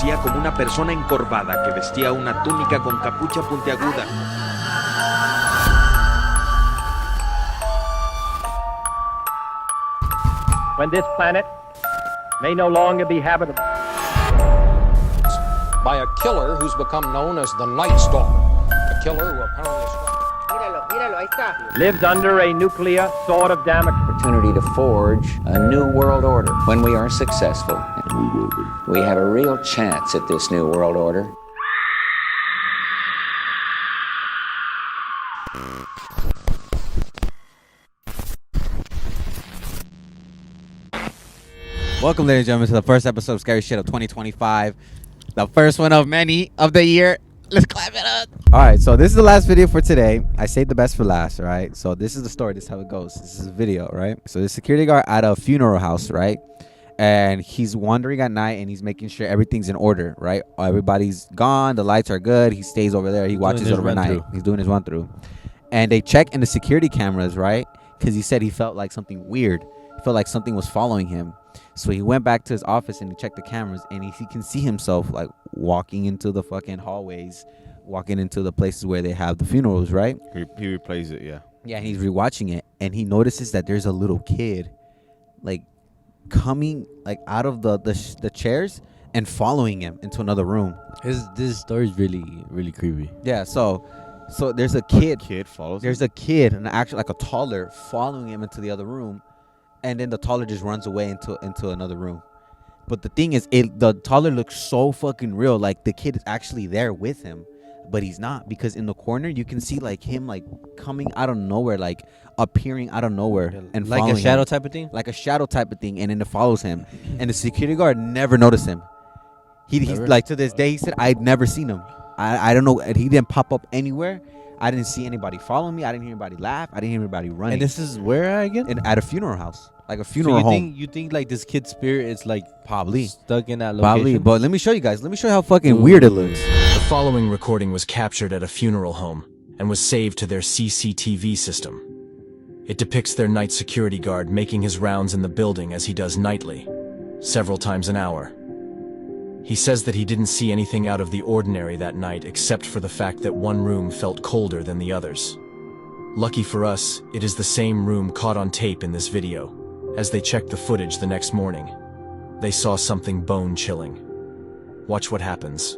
lucía como una persona encorvada que vestía una túnica con capucha puntiaguda. When this planet may no longer be habitable. By a killer who's become known as the Night Stalker. A killer who apparently Míralo, ahí está. Lives under a nuclear sword of Damocles. Opportunity to forge a new world order. When we are successful, we have a real chance at this new world order. Welcome, ladies and gentlemen, to the first episode of Scary Shit of 2025. The first one of many of the year. Let's clap it up. All right, so this is the last video for today. I saved the best for last, right? So this is the story. This is how it goes. This is a video, right? So the security guard at a funeral house, right? And he's wandering at night and he's making sure everything's in order, right? Everybody's gone. The lights are good. He stays over there. He watches it overnight. He's doing his run through. And they check in the security cameras, right? Because he said he felt like something weird. He felt like something was following him. So he went back to his office and he checked the cameras and he can see himself like walking into the fucking hallways, walking into the places where they have the funerals, right? He replays it, yeah. Yeah, he's rewatching it and he notices that there's a little kid like coming like out of the chairs and following him into another room. This story is really creepy. Yeah, so there's a kid. There's a kid, and actually like a toddler following him into the other room. And then the toddler just runs away into another room. But the thing is, the toddler looks so fucking real. Like the kid is actually there with him, but he's not, because in the corner you can see like him like coming out of nowhere, like appearing out of nowhere and like a shadow him. type of thing. Like a shadow type of thing, and then it follows him. And the security guard never noticed him. He's like, to this day he said, I'd never seen him. I don't know. He didn't pop up anywhere. I didn't see anybody follow me. I didn't hear anybody laugh. I didn't hear anybody running. And this is where again? At a funeral house. Like a funeral home. You think like this kid's spirit is like probably stuck in that location? Probably. But let me show you guys. Let me show you how fucking weird it looks. The following recording was captured at a funeral home and was saved to their CCTV system. It depicts their night security guard making his rounds in the building as he does nightly, several times an hour. He says that he didn't see anything out of the ordinary that night except for the fact that one room felt colder than the others. Lucky for us, it is the same room caught on tape in this video. As they checked the footage the next morning, they saw something bone-chilling. Watch what happens.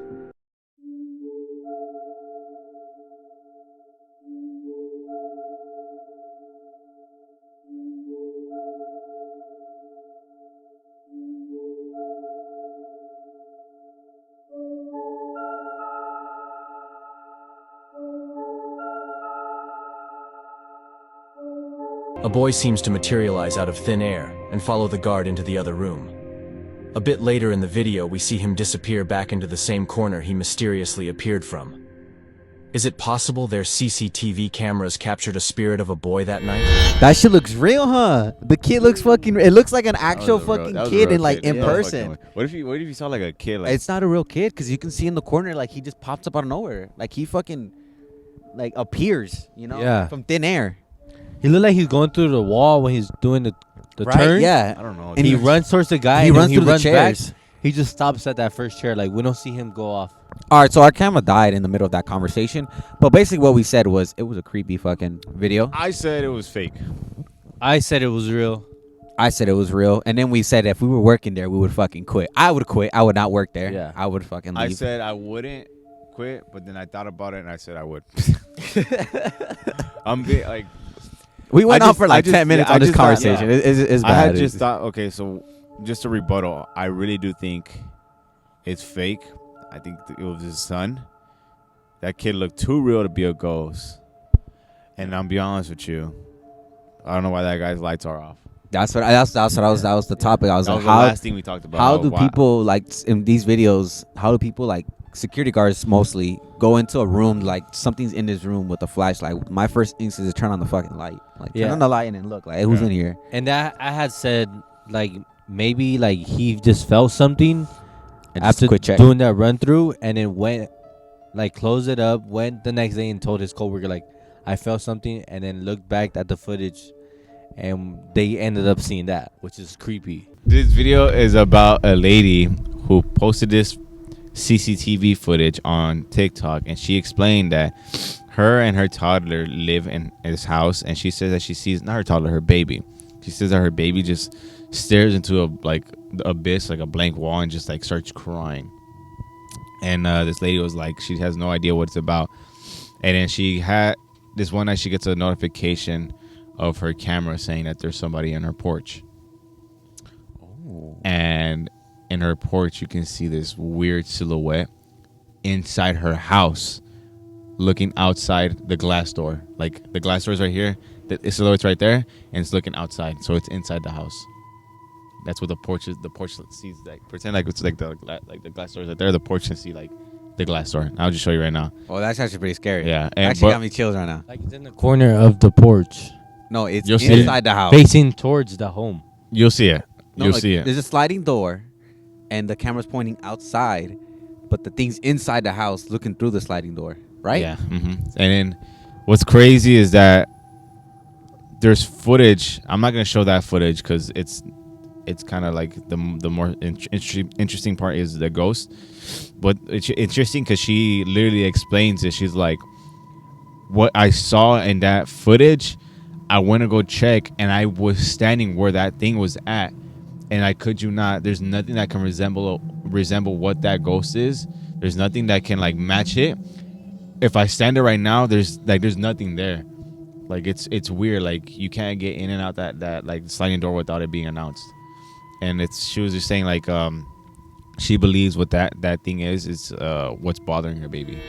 A boy seems to materialize out of thin air and follow the guard into the other room. A bit later in the video, we see him disappear back into the same corner he mysteriously appeared from. Is it possible their CCTV cameras captured a spirit of a boy that night? That shit looks real, huh? The kid looks fucking... It looks like an actual fucking kid in like in person. What if you saw like a kid? Like, it's not a real kid, because you can see in the corner like he just pops up out of nowhere. Like he fucking like appears, you know? Yeah. From thin air. He looked like he's going through the wall when he's doing the right? turn. Yeah. I don't know. And he runs towards the guy. He and runs he through runs the chairs. back. He just stops at that first chair. Like we don't see him go off. All right, so our camera died in the middle of that conversation. But basically what we said was it was a creepy fucking video. I said it was fake. I said it was real. I said it was real. And then we said if we were working there, we would fucking quit. I would quit. I would not work there. Yeah. I would fucking leave. I said I wouldn't quit, but then I thought about it and I said I would. I'm like... We went on for like 10 minutes on this thought, conversation. It's bad. I had just thought, okay, so just a rebuttal. I really do think it's fake. I think it was his son. That kid looked too real to be a ghost. And I'm be honest with you, I don't know why that guy's lights are off. That's what I was the topic. I was that like, was the last thing we talked about. How do people like in these videos? How do people like security guards mostly go into a room like something's in this room with a flashlight? My first instinct is turn on the fucking light, like turn on the light and then look like, hey, who's in here? And that I had said like maybe like he just felt something and after quick check. doing that run through, and then went like closed it up, went the next day and told his coworker like I felt something, and then looked back at the footage, and they ended up seeing that, which is creepy. This video is about a lady who posted this CCTV footage on TikTok, and she explained that her and her toddler live in this house, and she says that she sees, not her toddler, her baby. She says that her baby just stares into a like the abyss, like a blank wall, and just like starts crying. And this lady was like, she has no idea what it's about. And then she had this one night, she gets a notification of her camera saying that there's somebody in her porch. Oh. And in her porch, you can see this weird silhouette inside her house, looking outside the glass door. Like the glass door is right here, the silhouette's right there, and it's looking outside, so it's inside the house. That's what the porch is. The porch sees, like, pretend like it's like the glass door is right there. The porch can see like the glass door. I'll just show you right now. Oh, that's actually pretty scary. Yeah, and actually got me chills right now. Like it's in the corner of the porch. No, it's You'll see inside the house, facing towards the home. You'll see it. No, You'll like, see it. There's a sliding door, and the camera's pointing outside, but the thing's inside the house, looking through the sliding door. Right? Yeah. Mm-hmm. And then what's crazy is that there's footage. I'm not gonna show that footage because it's kind of like the more interesting part is the ghost. But it's interesting because she literally explains it. She's like, what I saw in that footage, I went to go check, and I was standing where that thing was at, and I could you not, there's nothing that can resemble what that ghost is. There's nothing that can like match it. If I stand there right now, there's nothing there. Like it's weird. Like you can't get in and out that like sliding door without it being announced. And she was just saying like she believes what that thing is what's bothering her baby.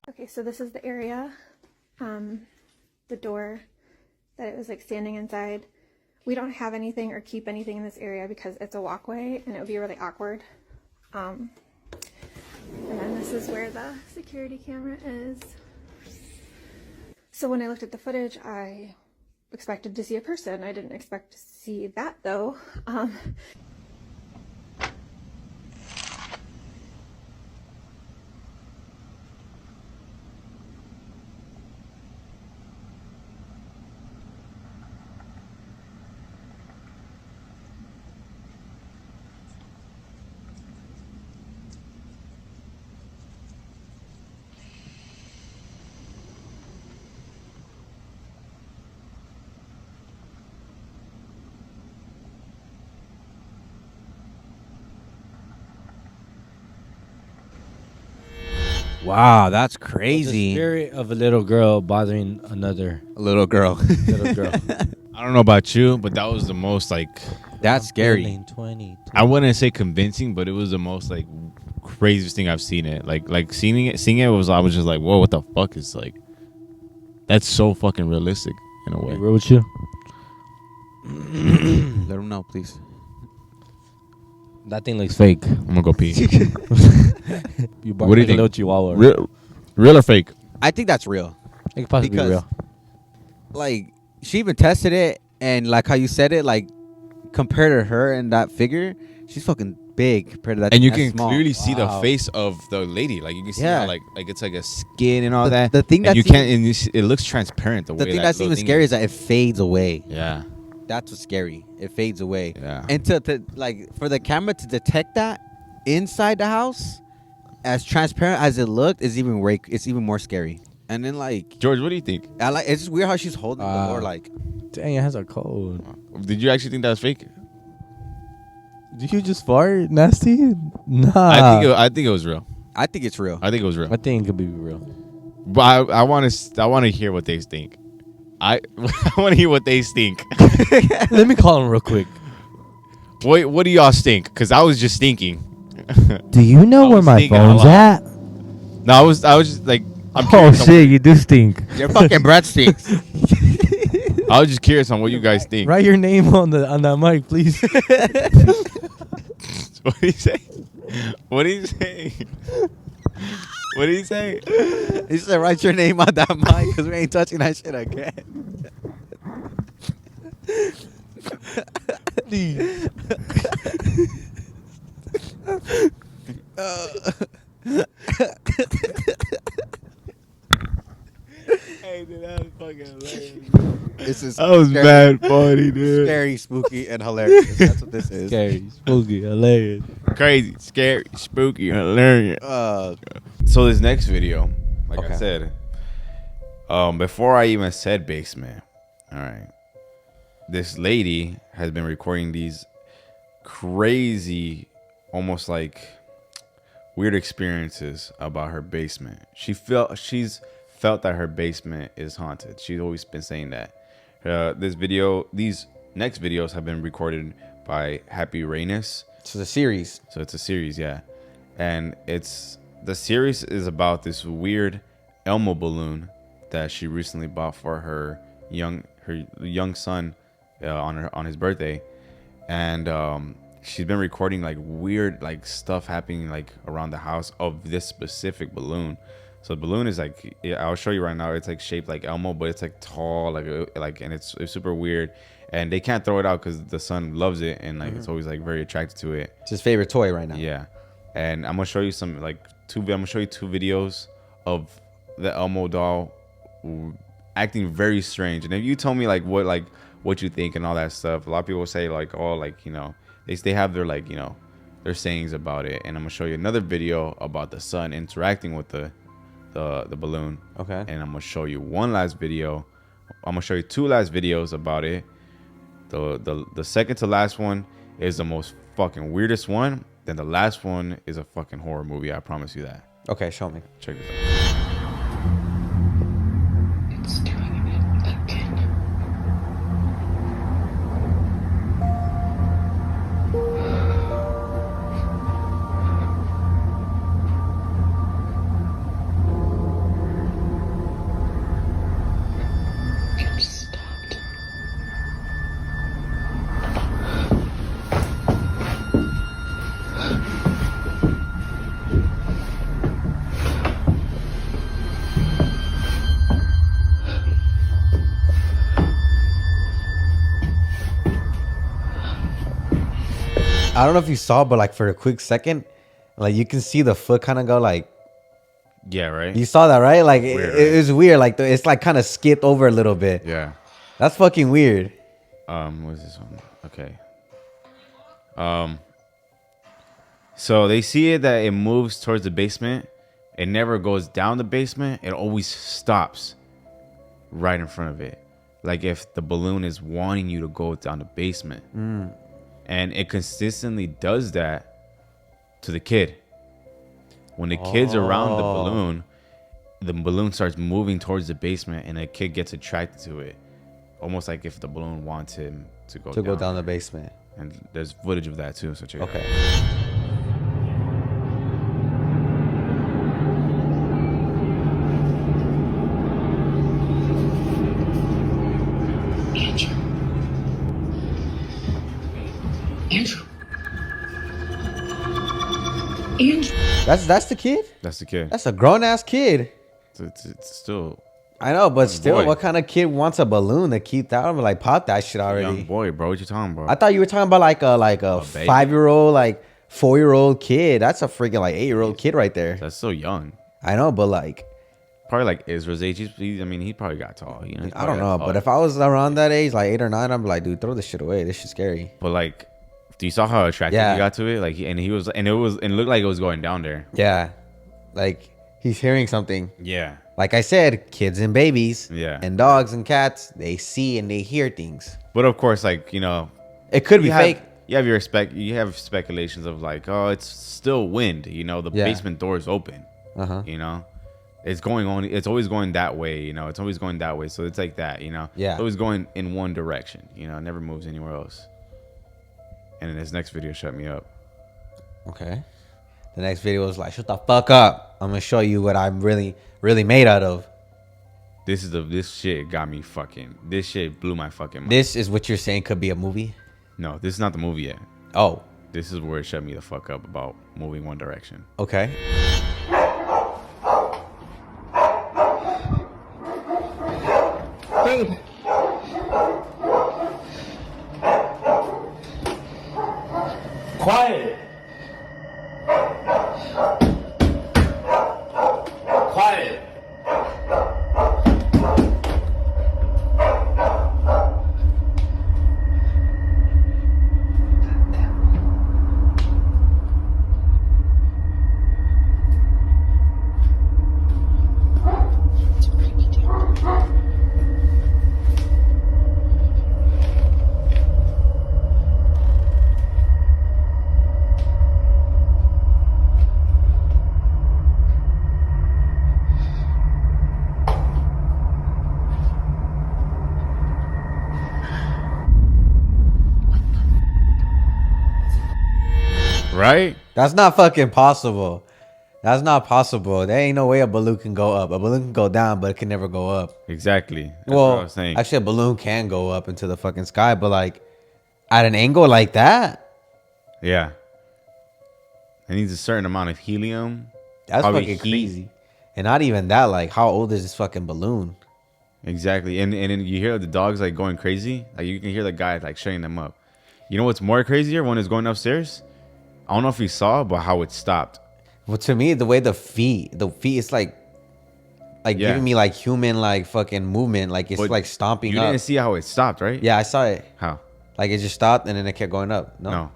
Okay, so this is the area, the door that it was like standing inside. We don't have anything or keep anything in this area because it's a walkway and it would be really awkward. And then this is where the security camera is. So when I looked at the footage, I expected to see a person. I didn't expect to see that though. Wow, that's The crazy. spirit of a little girl bothering another A little girl. little girl. I don't know about you, but that was the most like, That's scary. 20. I wouldn't say convincing, but it was the most like craziest thing I've seen it. Like seeing it was, I was just like, whoa, what the fuck is like, that's so fucking realistic in a way. Real with you? Let them know, please. That thing looks fake. I'm gonna go pee. You What do you think? Little chihuahua. Real or fake? I think that's real. It could possibly be Because- real. Like, she even tested it, and like how you said it, like, compared to her and that figure, she's fucking big compared to that. And you that's can small. clearly see the Wow. face of the lady. Like you can see Yeah. how like it's like a skin and all The- that. the thing and that's you can't. And it looks transparent. The The way thing that that's little even thing scary is that it fades away. Yeah. That's what's scary. It fades away. Yeah. And to like for the camera to detect that inside the house, as transparent as it looked, is even it's even more scary. And then like George, what do you think? I like it's just weird how she's holding the door like. Dang, it has a code. Did you actually think that was fake? Did you just fart? Nasty? Nah. I think it was real. I think it's real. I think it was real. I think it could be real. But I want to hear what they think. I want to hear what they think. Let me call him real quick. What do y'all think? Because I was just thinking. Do you know I where was my thinking a phone's lot. at? No, I was just like, I'm Oh curious on shit, you do stink. Your fucking breath stinks. I was just curious on what you guys think. Write your name on that mic, please. What do you say? What do you say? What did he say? He said, write your name on that mic because we ain't touching that shit again. Hey, dude, that was fucking hilarious. This is That was scary, mad funny, dude. scary, spooky, and hilarious. That's what this is. Scary, spooky, hilarious. Crazy, scary, spooky, hilarious. So this next video, like I Okay. said, before I even said basement, all right, this lady has been recording these crazy, almost like weird experiences about her basement. She's felt that her basement is haunted. She's always been saying that. These next videos have been recorded by Happy Rainus. So the series. So it's a series, yeah. And the series is about this weird Elmo balloon that she recently bought for her young son on his birthday. And she's been recording like weird like stuff happening like around the house of this specific balloon. So the balloon is like, yeah, I'll show you right now. It's like shaped like Elmo, but it's like tall, and it's super weird. And they can't throw it out because the son loves it, and like it's always like very attracted to it. It's his favorite toy right now. Yeah, and I'm gonna show you I'm gonna show you 2 videos of the Elmo doll acting very strange. And if you tell me what you think and all that stuff, a lot of people say like, oh, like, you know, they have their like, you know, their sayings about it. And I'm gonna show you another video about the son interacting with the balloon. Okay. And I'm gonna show you one last video. I'm gonna show you 2 last videos about it. The second to last one is the most fucking weirdest one. Then the last one is a fucking horror movie. I promise you that. Okay, show me. Check this out. It's doing it again. It stopped. I don't know if you saw, but like for a quick second, like you can see the foot kind of go like. Yeah, right. You saw that, right? Like Weird, it was weird. Like it's like kind of skipped over a little bit. Yeah. That's fucking weird. What is this one? Okay. So they see it that it moves towards the basement. It never goes down the basement. It always stops right in front of it. Like if the balloon is wanting you to go down the basement. And it consistently does that to the kid. When the kid's around the balloon starts moving towards the basement and the kid gets attracted to it. Almost like if the balloon wants him to go down the basement. And there's footage of that too, so check it out. Andrew. Andrew. That's the kid? That's the kid. That's a grown ass kid. It's still. I know, but still, boy. what kind of kid wants a balloon to keep that? I'm like, pop that shit already. Young boy, bro. What you talking about? I thought you were talking about like a baby. 5-year-old, like 4-year-old kid. That's a freaking like 8-year-old kid right there. That's so young. I know, but like, Probably like Ezra's age. He probably got tall. You know. I don't know, but if I was around that age, like 8 or 9, I'm like, dude, throw this shit away. This shit's scary. But like, do you saw how attracted he got to it? Like, it looked like it was going down there. Yeah, like he's hearing something. Yeah. Like I said, kids and babies, Yeah. and dogs and cats, they see and they hear things. But of course, like, you know, it could be fake. You have speculations of like, oh, it's still wind. You know, the basement door is open. You know, it's going on. It's always going that way. You know, it's always going that way. So it's like that. You know, it's always going in one direction. You know, it never moves anywhere else. And in this next video, shut me up. Okay. The next video is like, shut the fuck up. I'm gonna show you what I'm really made out of. This shit got me fucking. This shit blew my fucking mind. This is what you're saying could be a movie? No, this is not the movie yet. Oh. This is where it shut me the fuck up about moving one direction. Okay. Right? That's not fucking possible. That's not possible. There ain't no way a balloon can go up. A balloon can go down, but it can never go up. Exactly. That's Well, what I was saying. actually, a balloon can go up into the fucking sky, but like at an angle like that, Yeah. It needs a certain amount of helium. that's probably fucking heat. crazy. And not even that. Like, how old is this fucking balloon? Exactly. And then you hear the dogs like going crazy. Like you can hear the guy like shutting them up. You know what's more crazier when it's going upstairs? I don't know if you saw, but how it stopped. Well, to me, the way the feet is like Yeah. giving me like human like fucking movement. Like it's But like stomping You up. didn't see how it stopped, right? Yeah, I saw it. How? Like it just stopped and then it kept going up. No. No.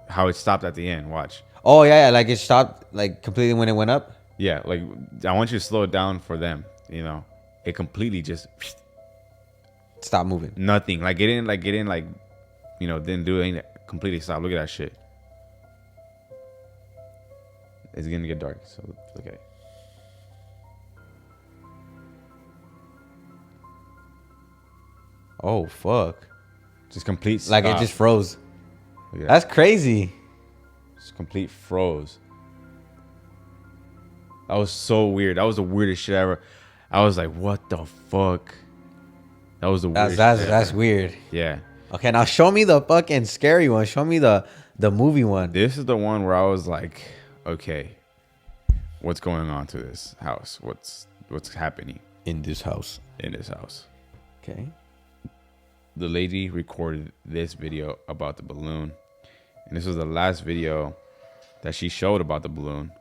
How it stopped at the end. Watch. Oh yeah, like it stopped like completely when it went up. Yeah, like I want you to slow it down for them. You know, it completely just Stop moving. nothing. Like it didn't didn't do anything. Completely stop. Look at that shit. It's gonna get dark, so look at it. Oh fuck! Just complete. Like it stop. just froze. Look at That's crazy. Just complete froze. That was so weird. That was the weirdest shit ever. I was like, what the fuck? That was the weirdest shit That's ever. weird. Yeah. Okay, now show me the fucking scary one. Show me the movie one. This is the one where I was like, okay, what's going on to this house? What's happening In this house. in this house? Okay. The lady recorded this video about the balloon. And this was the last video that she showed about the balloon.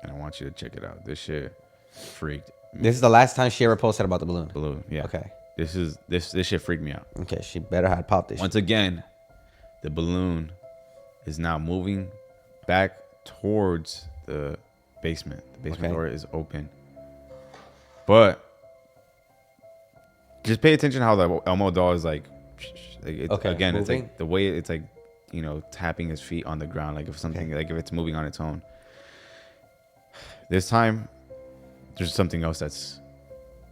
And I want you to check it out. This shit freaked me. This is the last time she ever posted about the balloon. Balloon, yeah. Okay. This shit freaked me out. Okay, she better had popped this. Once again, the balloon is now moving back towards the basement. The basement Okay. door is open. But just pay attention how the Elmo doll is like it's, Okay, again, it's moving. like the way it's like, you know, tapping his feet on the ground, like if something like if it's moving on its own. This time there's something else that's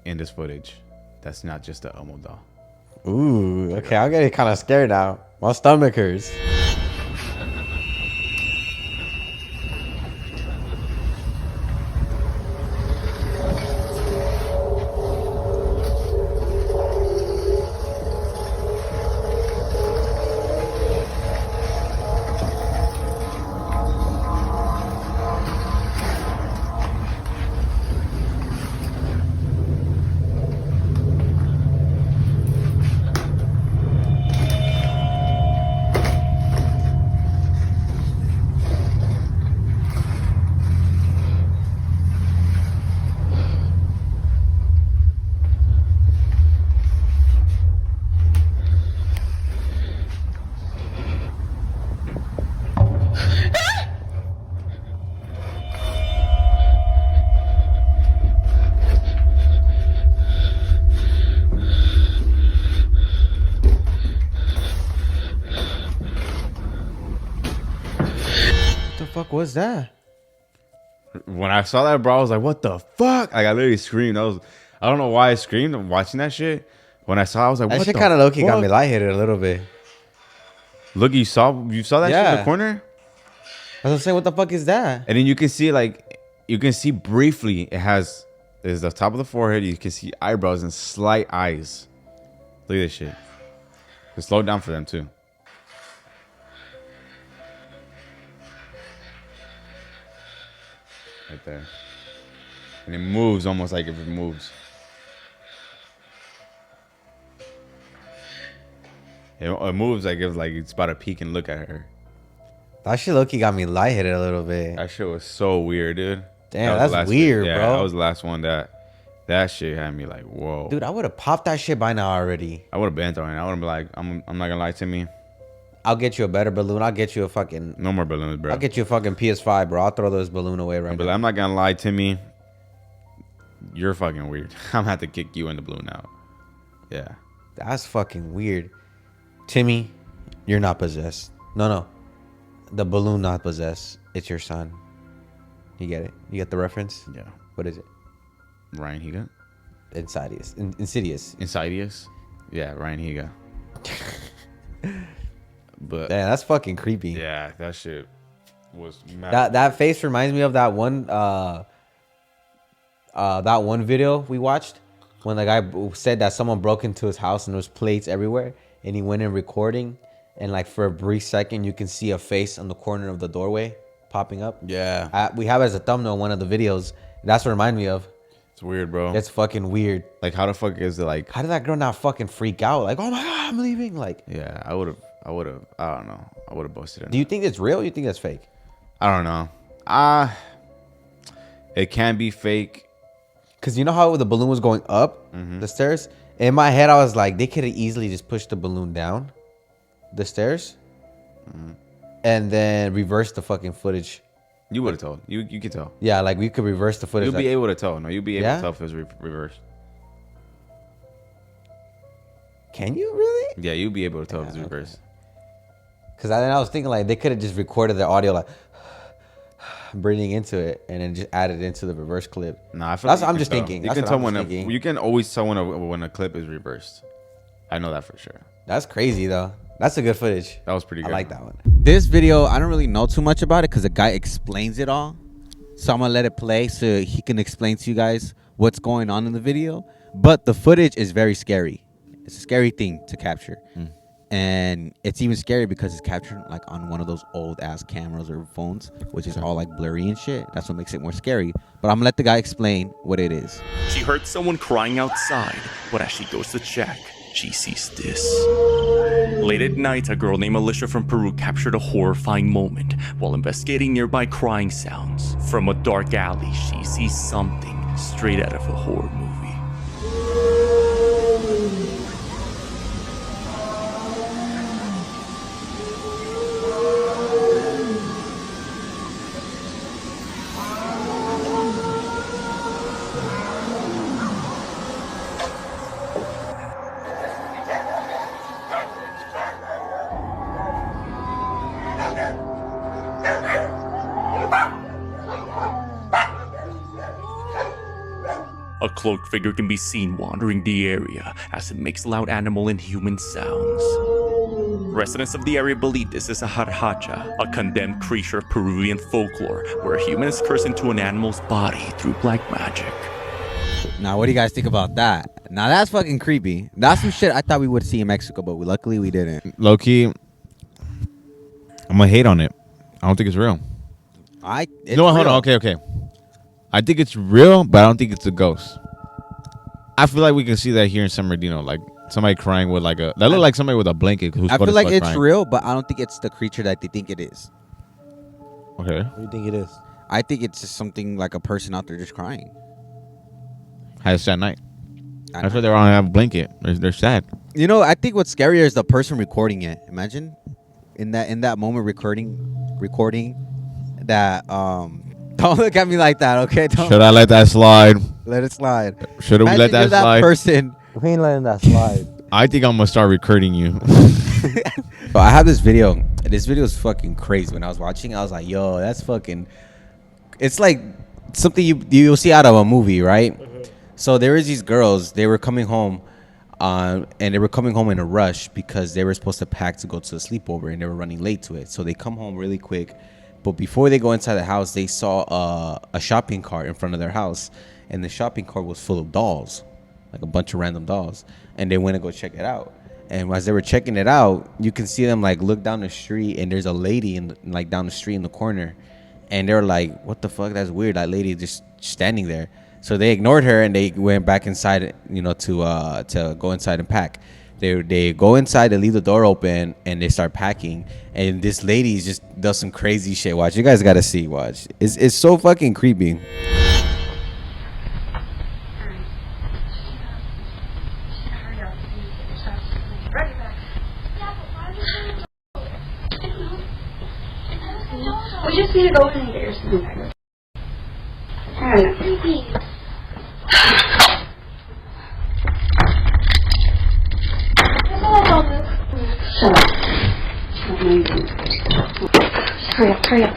in this footage that's not just the Elmo doll. Ooh, okay, I'm getting kind of scared now. My stomach hurts. What the fuck was that? When I saw that, bro, I was like, what the fuck? Like I literally screamed. I don't know why I screamed watching that shit. When I saw it, I was like, That what shit the kind of low-key got fuck? me lightheaded a little bit. Look, you saw that shit in Yeah. the corner? I was saying, what the fuck is that? And then you can see briefly there's the top of the forehead. You can see eyebrows and slight eyes. Look at this shit. Just slow down for them too. Right there. And it moves almost like if it moves. It moves like if it's about to peek and look at her. That shit low-key got me lightheaded a little bit. That shit was so weird, dude. Damn, That was that's the last weird, yeah, bro. That was the last one that shit had me like, whoa. Dude, I would have popped that shit by now already. I would have been throwing it. I would have been like, I'm not gonna lie to me. I'll get you a better balloon. I'll get you a fucking... No more balloons, bro. I'll get you a fucking PS5, bro. I'll throw this balloon away right But now. I'm not gonna lie to me. You're fucking weird. I'm gonna have to kick you in the balloon out. Yeah. That's fucking weird. Timmy, you're not possessed. No. The balloon not possessed. It's your son. You get it? You get the reference? Yeah. What is it? Ryan Higa? Insidious. Insidious. Insidious? Yeah, Ryan Higa. But Damn, that's fucking creepy. yeah, that shit was mad. That face reminds me of that one video we watched when the guy said that someone broke into his house and there was plates everywhere, and he went in recording, and like for a brief second you can see a face on the corner of the doorway popping up. Yeah. We have it as a thumbnail in one of the videos. That's what it reminded me of. It's weird, bro. It's fucking weird. Like, how the fuck is it like? How did that girl not fucking freak out? Like, oh my god, I'm leaving. Like, Yeah, I would have. I don't know. I would have busted it. do you think it's real? Or you think that's fake? I don't know. It can be fake. Cause you know how the balloon was going up the stairs. In my head, I was like, they could have easily just pushed the balloon down the stairs, and then reversed the fucking footage. You would have told. You could tell. Yeah, like we could reverse the footage. You'll be able to tell. No, you'll be able Yeah? to tell if it was reversed. Can you really? Yeah, you'll be able to tell if it's reversed. Cause then I was thinking like they could have just recorded the audio like breathing into it and then just added into the reverse clip. Nah, I feel That's like what I'm you just can tell. thinking. You That's can what tell I'm when just thinking. you can always tell when a clip is reversed. I know that for sure. That's crazy though. That's a good footage. That was pretty good. I like that one. This video, I don't really know too much about it because the guy explains it all. So I'm gonna let it play so he can explain to you guys what's going on in the video. But the footage is very scary. It's a scary thing to capture. And it's even scary because it's captured like on one of those old ass cameras or phones, which is all like blurry and shit. That's what makes it more scary. But I'm gonna let the guy explain what it is. She heard someone crying outside, but as she goes to check, she sees this. Late at night, a girl named Alicia from Peru captured a horrifying moment while investigating nearby crying sounds. From a dark alley, she sees something straight out of a horror movie. A cloaked figure can be seen wandering the area as it makes loud animal and human sounds. Residents of the area believe this is a Jarjacha, a condemned creature of Peruvian folklore, where a human is cursed into an animal's body through black magic. Now, what do you guys think about that? Now, that's fucking creepy. That's some shit I thought we would see in Mexico, but luckily we didn't. Low key, I'm gonna hate on it. I don't think it's real. No, hold on. Okay. I think it's real, but I don't think it's a ghost. I feel like we can see that here in San Bernardino, like somebody crying with like that look like somebody with a blanket. I feel like it's real, but I don't think it's the creature that they think it is. Okay. What do you think it is? I think it's just something like a person out there just crying. Had a sad night. I feel they're on a blanket. They're sad. You know, I think what's scarier is the person recording it. Imagine in that moment recording that don't look at me like that, okay? Should I let that slide? Let it slide. Should we let that slide? Person. We ain't letting that slide. I think I'm gonna start recording you. So I have this video. This video is fucking crazy. When I was watching, I was like, "Yo, that's fucking." It's like something you'll see out of a movie, right? So there was these girls. They were coming home, and they were coming home in a rush because they were supposed to pack to go to a sleepover, and they were running late to it. So they come home really quick. But before they go inside the house, they saw a shopping cart in front of their house, and the shopping cart was full of dolls, like a bunch of random dolls. And they went to go check it out. And as they were checking it out, you can see them like look down the street, and there's a lady like down the street in the corner, and they're like, "What the fuck? That's weird. That lady just standing there." So they ignored her and they went back inside, to go inside and pack. They go inside, they leave the door open, and they start packing. And this lady just does some crazy shit. Watch, you guys gotta see. Watch, it's so fucking creepy. We just need to go in and get your something. Shut up. Hurry up.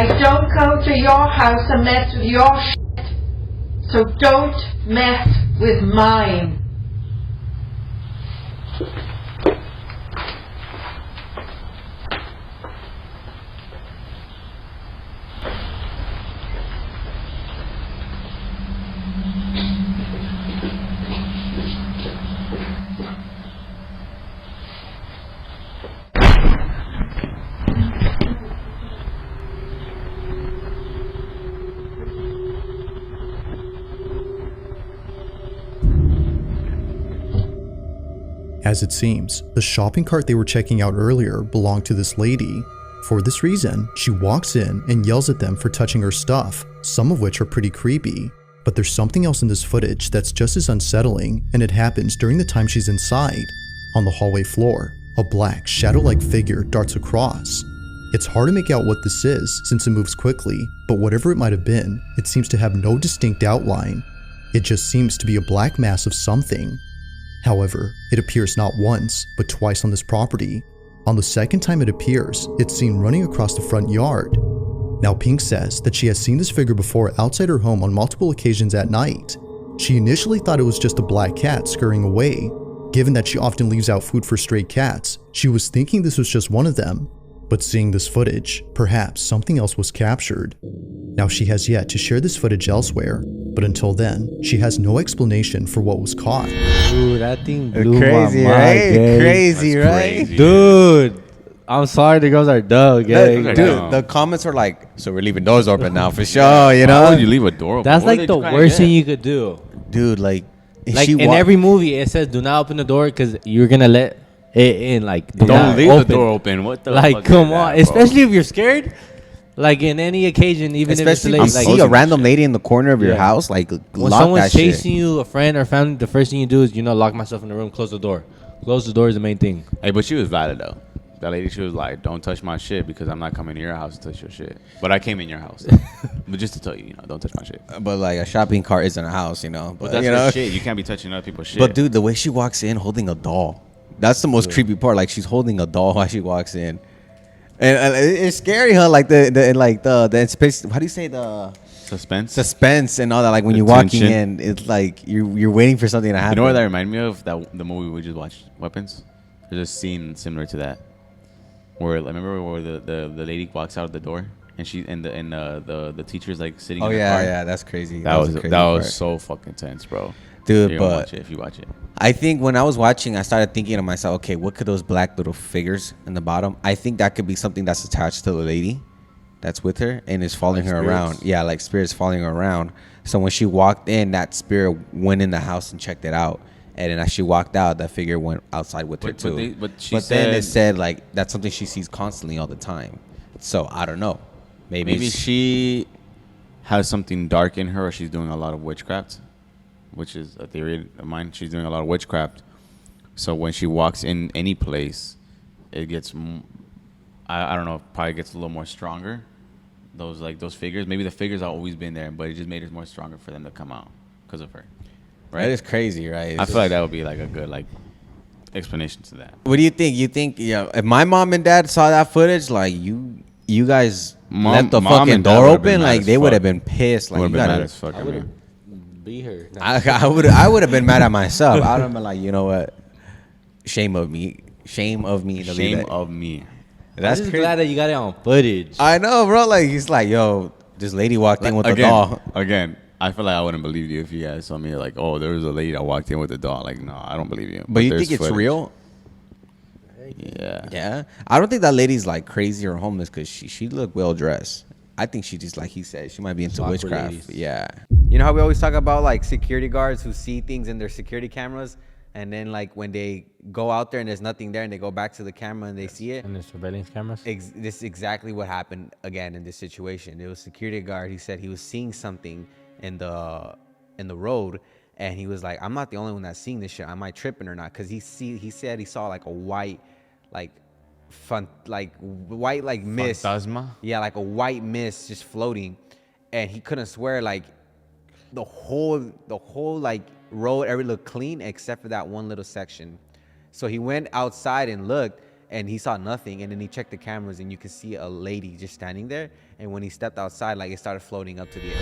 I don't go to your house and mess with your shit. So don't mess with mine. As it seems, the shopping cart they were checking out earlier belonged to this lady. For this reason, she walks in and yells at them for touching her stuff, some of which are pretty creepy. But there's something else in this footage that's just as unsettling, and it happens during the time she's inside. On the hallway floor, a black, shadow-like figure darts across. It's hard to make out what this is since it moves quickly, but whatever it might have been, it seems to have no distinct outline. It just seems to be a black mass of something. However, it appears not once, but twice on this property. On the second time it appears, it's seen running across the front yard. Now Pink says that she has seen this figure before outside her home on multiple occasions at night. She initially thought it was just a black cat scurrying away. Given that she often leaves out food for stray cats, she was thinking this was just one of them. But seeing this footage, perhaps something else was captured. Now she has yet to share this footage elsewhere, but until then, she has no explanation for what was caught. Dude, that thing blew Crazy, my mind, right? gang. Crazy, That's right? crazy. Dude, I'm sorry the girls are dumb, gang. Dude, the comments are like, so we're leaving doors open now for sure, you know? Why would you leave a door open? That's What like are the they trying to worst get? thing you could do. Dude, like Like she in wa- every movie, it says do not open the door because you're gonna let it in. Like do Don't not leave open. the door open. What the Like fuck come is on, that, bro? especially if you're scared. Like in any occasion, even especially if if it's you late, see like a random lady in the corner of your Yeah. house, like when lock someone's that shit. chasing you, a friend or family, the first thing you do is lock myself in the room, close the door. Close the door is the main thing. Hey, but she was valid though. That lady, she was like, "Don't touch my shit because I'm not coming to your house to touch your shit." But I came in your house, but just to tell you, don't touch my shit. But like a shopping cart isn't a house, you know. But that's you her know? shit. You can't be touching other people's shit. But dude, the way she walks in holding a doll, that's the most creepy part. Like she's holding a doll while she walks in, and it's scary, huh? Like the anticipation. How do you say the suspense and all that? Like when The you're walking tension. in, it's like you're waiting for something to happen. You know what that reminded me of? The movie we just watched, Weapons. There's a scene similar to that, where remember where the lady walks out of the door and the teacher's like sitting. Oh in the yeah, car. yeah, that's crazy. That was a crazy that was part. so fucking tense, bro. Dude, You're gonna but watch it if you watch it. I think when I was watching, I started thinking to myself, okay, what could those black little figures in the bottom? I think that could be something that's attached to the lady that's with her and is following Like her spirits? around. Yeah, like spirits following her around. So when she walked in, that spirit went in the house and checked it out. And then as she walked out, that figure went outside with her too. But she then it said- said like that's something she sees constantly all the time. So I don't know. Maybe it's- she has something dark in her, or she's doing a lot of witchcraft, which is a theory of mine. She's doing a lot of witchcraft. So when she walks in any place, it gets, I don't know, probably gets a little more stronger. Those figures, maybe the figures have always been there, but it just made it more stronger for them to come out because of her. Right? That is crazy, right? I feel like that would be like a good explanation to that. What do you think? You think if my mom and dad saw that footage, like you guys left the Mom fucking and dad door would've been open, mad like as they would fuck. have been pissed. Like Would've you been gotta, mad as fuck. I would be her. I would have been mad at myself. I would have been like, you know what? Shame of me. Shame of me. to leave Shame that. of me. That's I'm just crazy. glad that you got it on footage. I know, bro. Like he's like, yo, this lady walked in with a again, doll. Again, I feel like I wouldn't believe you if you guys told me like, oh, there was a lady that walked in with a doll. Like, no, I don't believe you. But you there's think it's footage. real? Yeah. Yeah. I don't think that lady's like crazy or homeless because she looked well dressed. I think she just, like he said, she might be into Awkward witchcraft. ladies. Yeah. You know how we always talk about like security guards who see things in their security cameras, and then like when they go out there and there's nothing there and they go back to the camera and they see it. And the surveillance cameras. This is exactly what happened again in this situation. It was a security guard. He said he was seeing something in the road, and he was like, "I'm not the only one that's seeing this shit. Am I tripping or not?" Because he said he saw like a white, like mist. Phantasma? Yeah, like a white mist just floating, and he couldn't swear like the whole like road every looked clean except for that one little section. So he went outside and looked, and he saw nothing, and then he checked the cameras, and you could see a lady just standing there, and when he stepped outside, like, it started floating up to the air.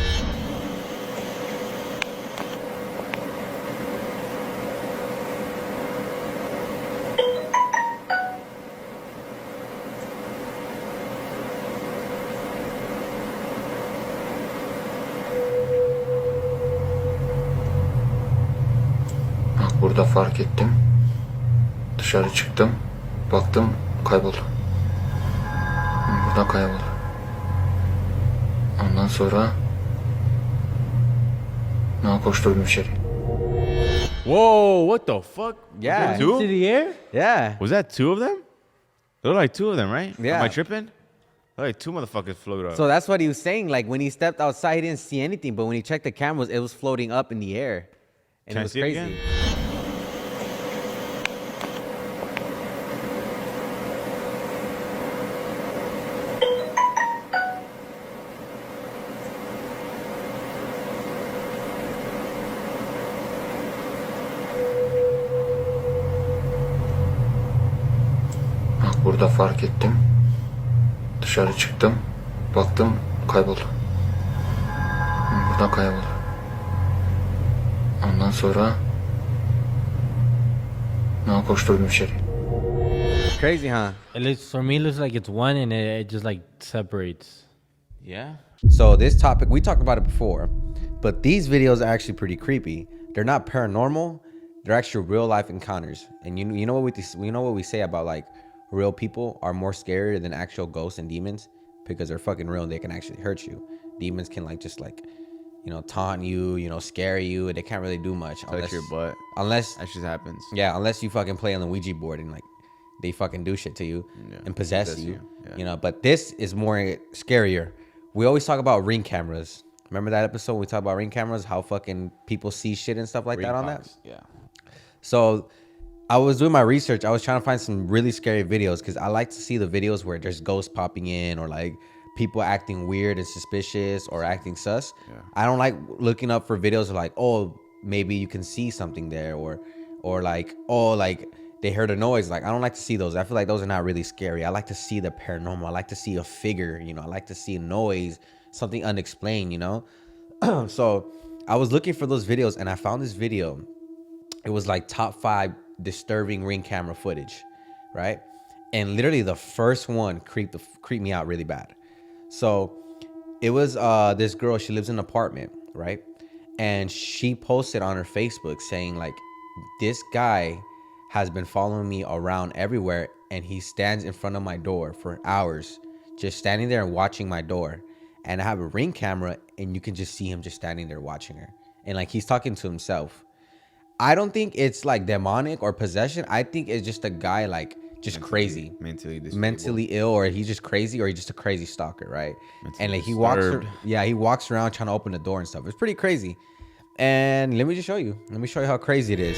Burada fark ettim. Dışarı çıktım. Baktım kayboldu. Buradan kayboldu. Ondan sonra koşturdum içeri. Whoa, what the fuck? Yeah. Was that two? Into the air? Yeah. Was that two of them? There were like two of them, right? Yeah. Am I tripping? Like two motherfuckers floated up. So that's what he was saying. Like, when he stepped outside, he didn't see anything, but when he checked the cameras, it was floating up in the air. And Can it I was see it crazy. again? Burada fark ettim. Dışarı çıktım. Baktım kayboldu. Buradan kayboldu. Ondan sonra koşturdum içeri. Crazy, huh? It looks, for me, it looks like it's one and it just like separates. Yeah. So this topic, we talked about it before, but these videos are actually pretty creepy. They're not paranormal. They're actually real life encounters. And you know what we say about, like, real people are more scarier than actual ghosts and demons, because they're fucking real and they can actually hurt you. Demons can, like, just, like, you know, taunt you, you know, scare you, and they can't really do much Touch your butt. Unless that shit happens. Yeah, unless you fucking play on the Ouija board and, like, they fucking do shit to you and possess you. Yeah. You know, but this is more scarier. We always talk about Ring cameras. Remember that episode we talked about Ring cameras, how fucking people see shit and stuff like Ring that on pops. that? Yeah. So I was doing my research. I was trying to find some really scary videos, because I like to see the videos where there's ghosts popping in, or like people acting weird and suspicious or acting sus. Yeah. I don't like looking up for videos of, like, oh, maybe you can see something there, or like, oh, like they heard a noise. Like, I don't like to see those. I feel like those are not really scary. I like to see the paranormal. I like to see a figure, you know. I like to see a noise, something unexplained, you know. So I was looking for those videos, and I found this video. It was like top 5 disturbing Ring camera footage, right? And literally the first one creeped me out really bad. So it was this girl. She lives in an apartment, right? And she posted on her Facebook saying, like, this guy has been following me around everywhere, and he stands in front of my door for hours, just standing there and watching my door. And I have a Ring camera, and you can just see him just standing there watching her, and, like, he's talking to himself. I don't think it's, like, demonic or possession. I think it's just a guy, like, just crazy, mentally ill, or he's just crazy, or he's just a crazy stalker, right? And, like, he walks around trying to open the door and stuff. It's pretty crazy. And let me just show you. Let me show you how crazy it is.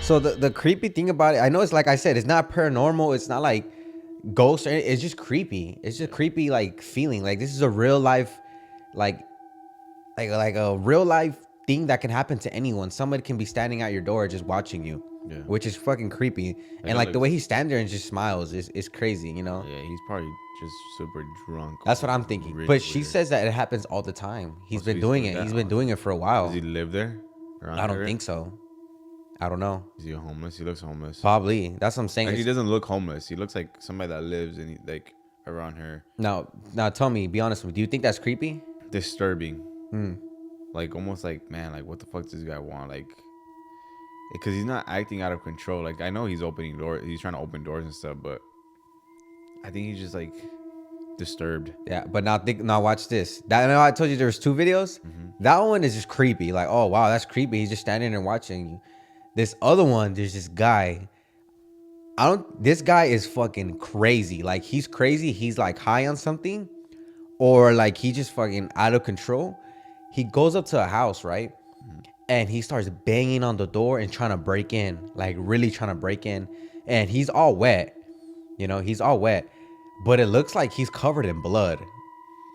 So the creepy thing about it, I know it's, like I said, it's not paranormal. It's not like ghosts. It's just creepy. It's just creepy, like, feeling. Like, this is a real life, like a real life thing that can happen to anyone. Somebody can be standing at your door just watching you, which is fucking creepy. And, like, the way he stands there and just smiles is crazy, you know? Yeah, he's probably just super drunk. That's what I'm thinking. Really but she weird. says that it happens all the time. He's Oh, been so doing he's it. doing He's that. been doing it for a while. Does he live there? I don't think so. I don't know. Is he homeless? He looks homeless. Probably. That's what I'm saying. Like, he doesn't look homeless. He looks like somebody that lives in, like, around here. Now tell me, be honest with me. Do you think that's creepy? Disturbing. Like, almost like, man, like, what the fuck does this guy want? Like, because he's not acting out of control. Like, I know he's opening doors. He's trying to open doors and stuff, but I think he's just, like, disturbed. Yeah, but now watch this. That I know I told you there was 2 videos. That one is just creepy. Like, oh wow, that's creepy. He's just standing there watching you. This other one, there's this guy. This guy is fucking crazy. Like, he's crazy. He's like high on something, or like he just fucking out of control. He goes up to a house, right? And he starts banging on the door and trying to break in, like really trying to break in. And he's all wet, he's all wet, but it looks like he's covered in blood.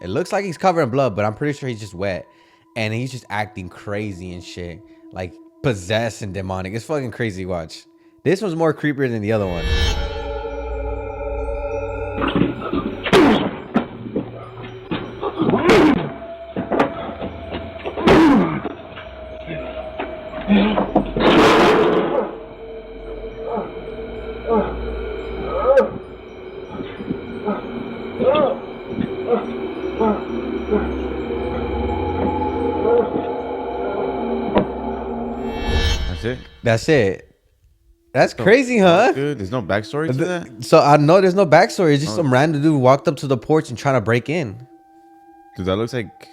It looks like he's covered in blood, but I'm pretty sure he's just wet. And he's just acting crazy and shit, like possessed and demonic. It's fucking crazy. Watch. This one's more creepier than the other one. That's it. That's crazy, huh? Dude, there's no backstory to that? So I know there's no backstory. It's just some random dude walked up to the porch and trying to break in. Dude, that looks like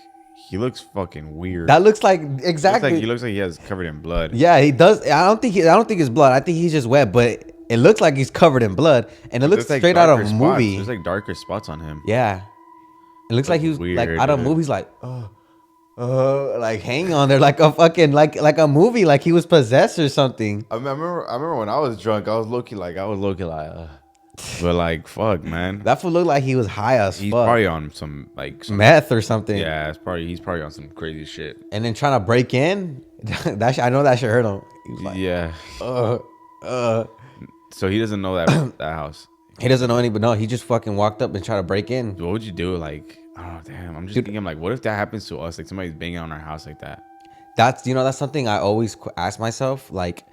he looks fucking weird. That looks like exactly. He looks like he has covered in blood. Yeah, he does. I don't think it's blood. I think he's just wet, but it looks like he's covered in blood, and it looks like straight out of a movie. There's like darker spots on him. Yeah, it looks like he was weird, like out of a movie. He's like, like hang on there, like a fucking like a movie, like he was possessed or something. I remember when I was drunk, I was looking like, but like, fuck, man. That fool looked like he was high as He's fuck. probably on some meth or something. Yeah, he's probably on some crazy shit. And then trying to break in, I know that shit hurt him. He was like, yeah. So he doesn't know that house. He doesn't know but no, he just fucking walked up and tried to break in. What would you do? Like, oh damn, I'm just thinking, like, what if that happens to us? Like, somebody's banging on our house like that. That's something I always ask myself. Like,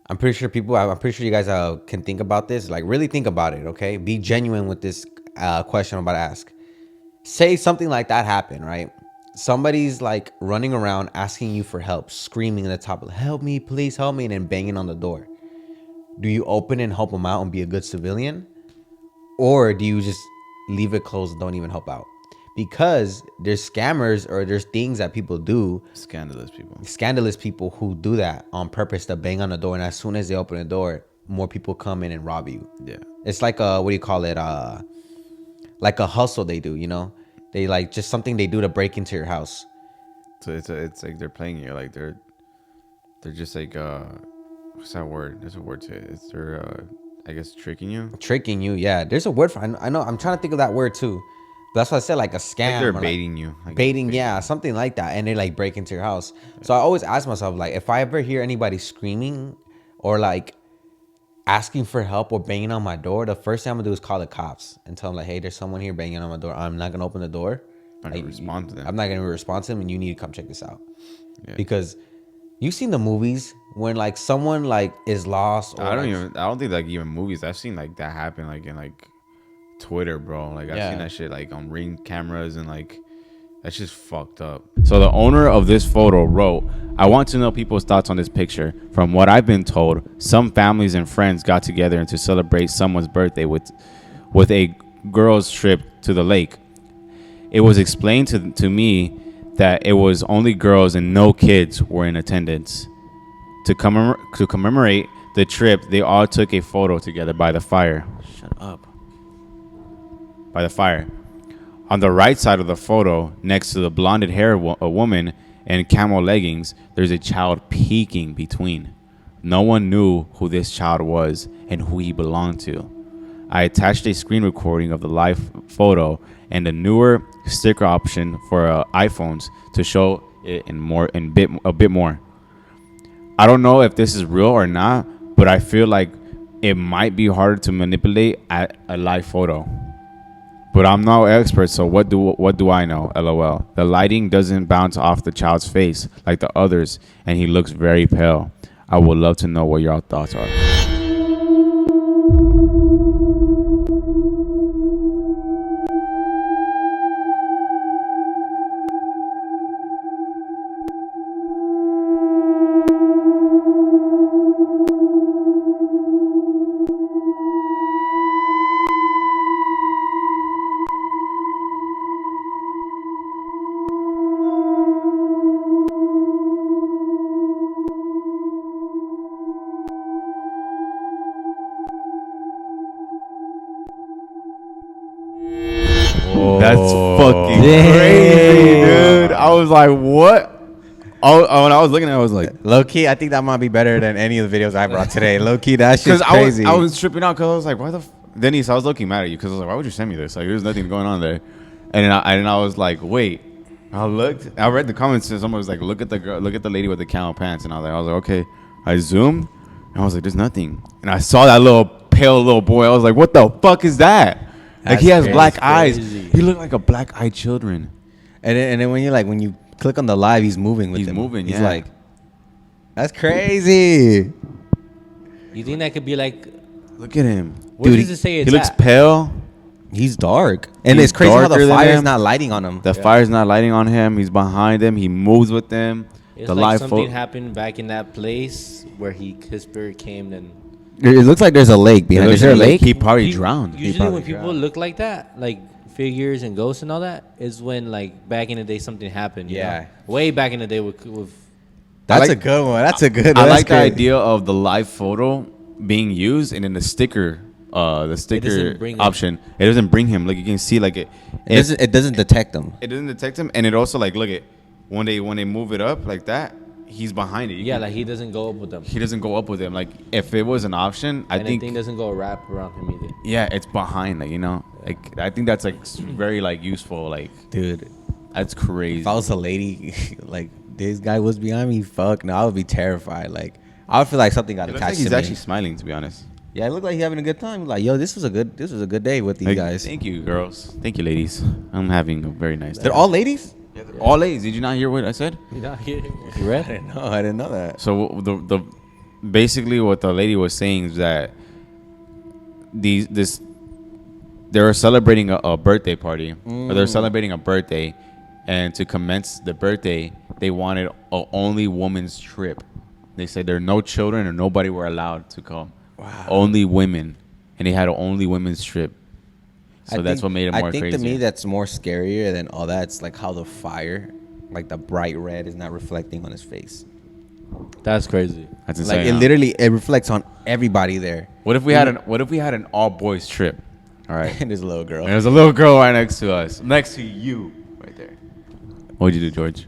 I'm pretty sure you guys can think about this. Like, really think about it, okay? Be genuine with this question I'm about to ask. Say something like that happened, right? Somebody's like running around asking you for help, screaming at the top, help me, please help me, and then banging on the door. Do you open and help them out and be a good civilian? Or do you just leave it closed and don't even help out? Because there's scammers or there's things that people do. Scandalous people who do that on purpose to bang on the door. And as soon as they open the door, more people come in and rob you. Yeah. It's like what do you call it? Like a hustle they do, They like just something they do to break into your house. So it's like they're playing you. Like they're just like, what's that word? There's a word to it. They're, I guess, tricking you. Tricking you, yeah. There's a word for I know. I'm trying to think of that word too. But that's why I said like a scam. Like they're baiting you. Like baiting, yeah, something like that. And they like break into your house. Yeah. So I always ask myself, like, if I ever hear anybody screaming or like asking for help or banging on my door, the first thing I'm gonna do is call the cops and tell them like, hey, there's someone here banging on my door. I'm not gonna open the door. I'm not gonna respond to them. I'm not gonna respond to them, and you need to come check this out. Yeah. Because you've seen the movies when like someone like is lost. Or I don't think like even movies. I've seen like that happen like in like Twitter, bro. Like I've seen that shit like on Ring cameras, and like that's just fucked up. So the owner of this photo wrote, I want to know people's thoughts on this picture. From what I've been told, some families and friends got together and to celebrate someone's birthday with a girls trip to the lake. It was explained to me that it was only girls and no kids were in attendance. To commemorate the trip, they all took a photo together by the fire. Shut up. By the fire. On the right side of the photo, next to the blonded hair a woman in camel leggings, there's a child peeking between. No one knew who this child was and who he belonged to. I attached a screen recording of the live photo and the newer sticker option for iPhones to show it a bit more. I don't know if this is real or not, but I feel like it might be harder to manipulate at a live photo. But I'm no expert, so what do I know? LOL. The lighting doesn't bounce off the child's face like the others, and he looks very pale. I would love to know what your thoughts are. That's fucking crazy, dude. I was like, what? Oh, when I was looking at it, I was like, low key, I think that might be better than any of the videos I brought today. Low key, that shit's crazy. I was tripping out because I was like, why the Denise, I was looking mad at you because I was like, why would you send me this? Like, there's nothing going on there. And then I was like, wait. I read the comments and someone was like, look at the girl, look at the lady with the camel pants. And I was like, okay. I zoomed and I was like, there's nothing. And I saw that little pale little boy. I was like, what the fuck is that? Like, he has black eyes. He looked like a black-eyed children. And then when you click on the live, he's moving with them. He's moving, He's like, that's crazy. You think that could be like? Look at him. Where does it say it's he looks at? pale. He's dark. And He's it's crazy how the darker than fire is him. not lighting on him. The fire's not lighting on him. He's behind him. He moves with them. It's the like live something happened back in that place where his spirit came and. It looks like there's a lake behind. Is there a lake? He probably drowned. Usually when people look like that, like figures and ghosts and all that, is when like back in the day something happened. You know? Way back in the day with. That's a good one. That's a good one. I That's like the crazy. idea of the live photo being used and then the sticker option. It doesn't bring him. Like you can see, like it doesn't detect them. It doesn't detect him, and it also like look at when they move it up like that, he's behind it. Like he doesn't go up with them. He doesn't go up with them. Like if it was an option, I think the thing doesn't go wrap around him either. Yeah, it's behind. Like like I think that's like very like useful. Like dude, that's crazy. If I was a lady, like this guy was behind me, fuck no, I would be terrified. Like I would feel like something got attached like to he's me. actually smiling, to be honest. Yeah, it looked like he's having a good time. Like, yo, this was a good day with these guys. Thank you, girls. Thank you, ladies. I'm having a very nice day. They're all ladies? Yeah, they're all ladies. Did you not hear what I said? You not hear? You read? No, I didn't know that. So the basically what the lady was saying is that they were celebrating a birthday party, or they're celebrating a birthday, and to commence the birthday, they wanted a only woman's trip. They said there are no children or nobody were allowed to come. Wow. Only women, and they had an only women's trip. So that's what made it more crazy. I think to me that's more scarier than all that. It's like how the fire, like the bright red, is not reflecting on his face. That's crazy. That's insane. Like it literally reflects on everybody there. What if we had an all boys trip? All right. And there's a little girl. And there's a little girl right next to us, next to you, right there. What'd you do, George?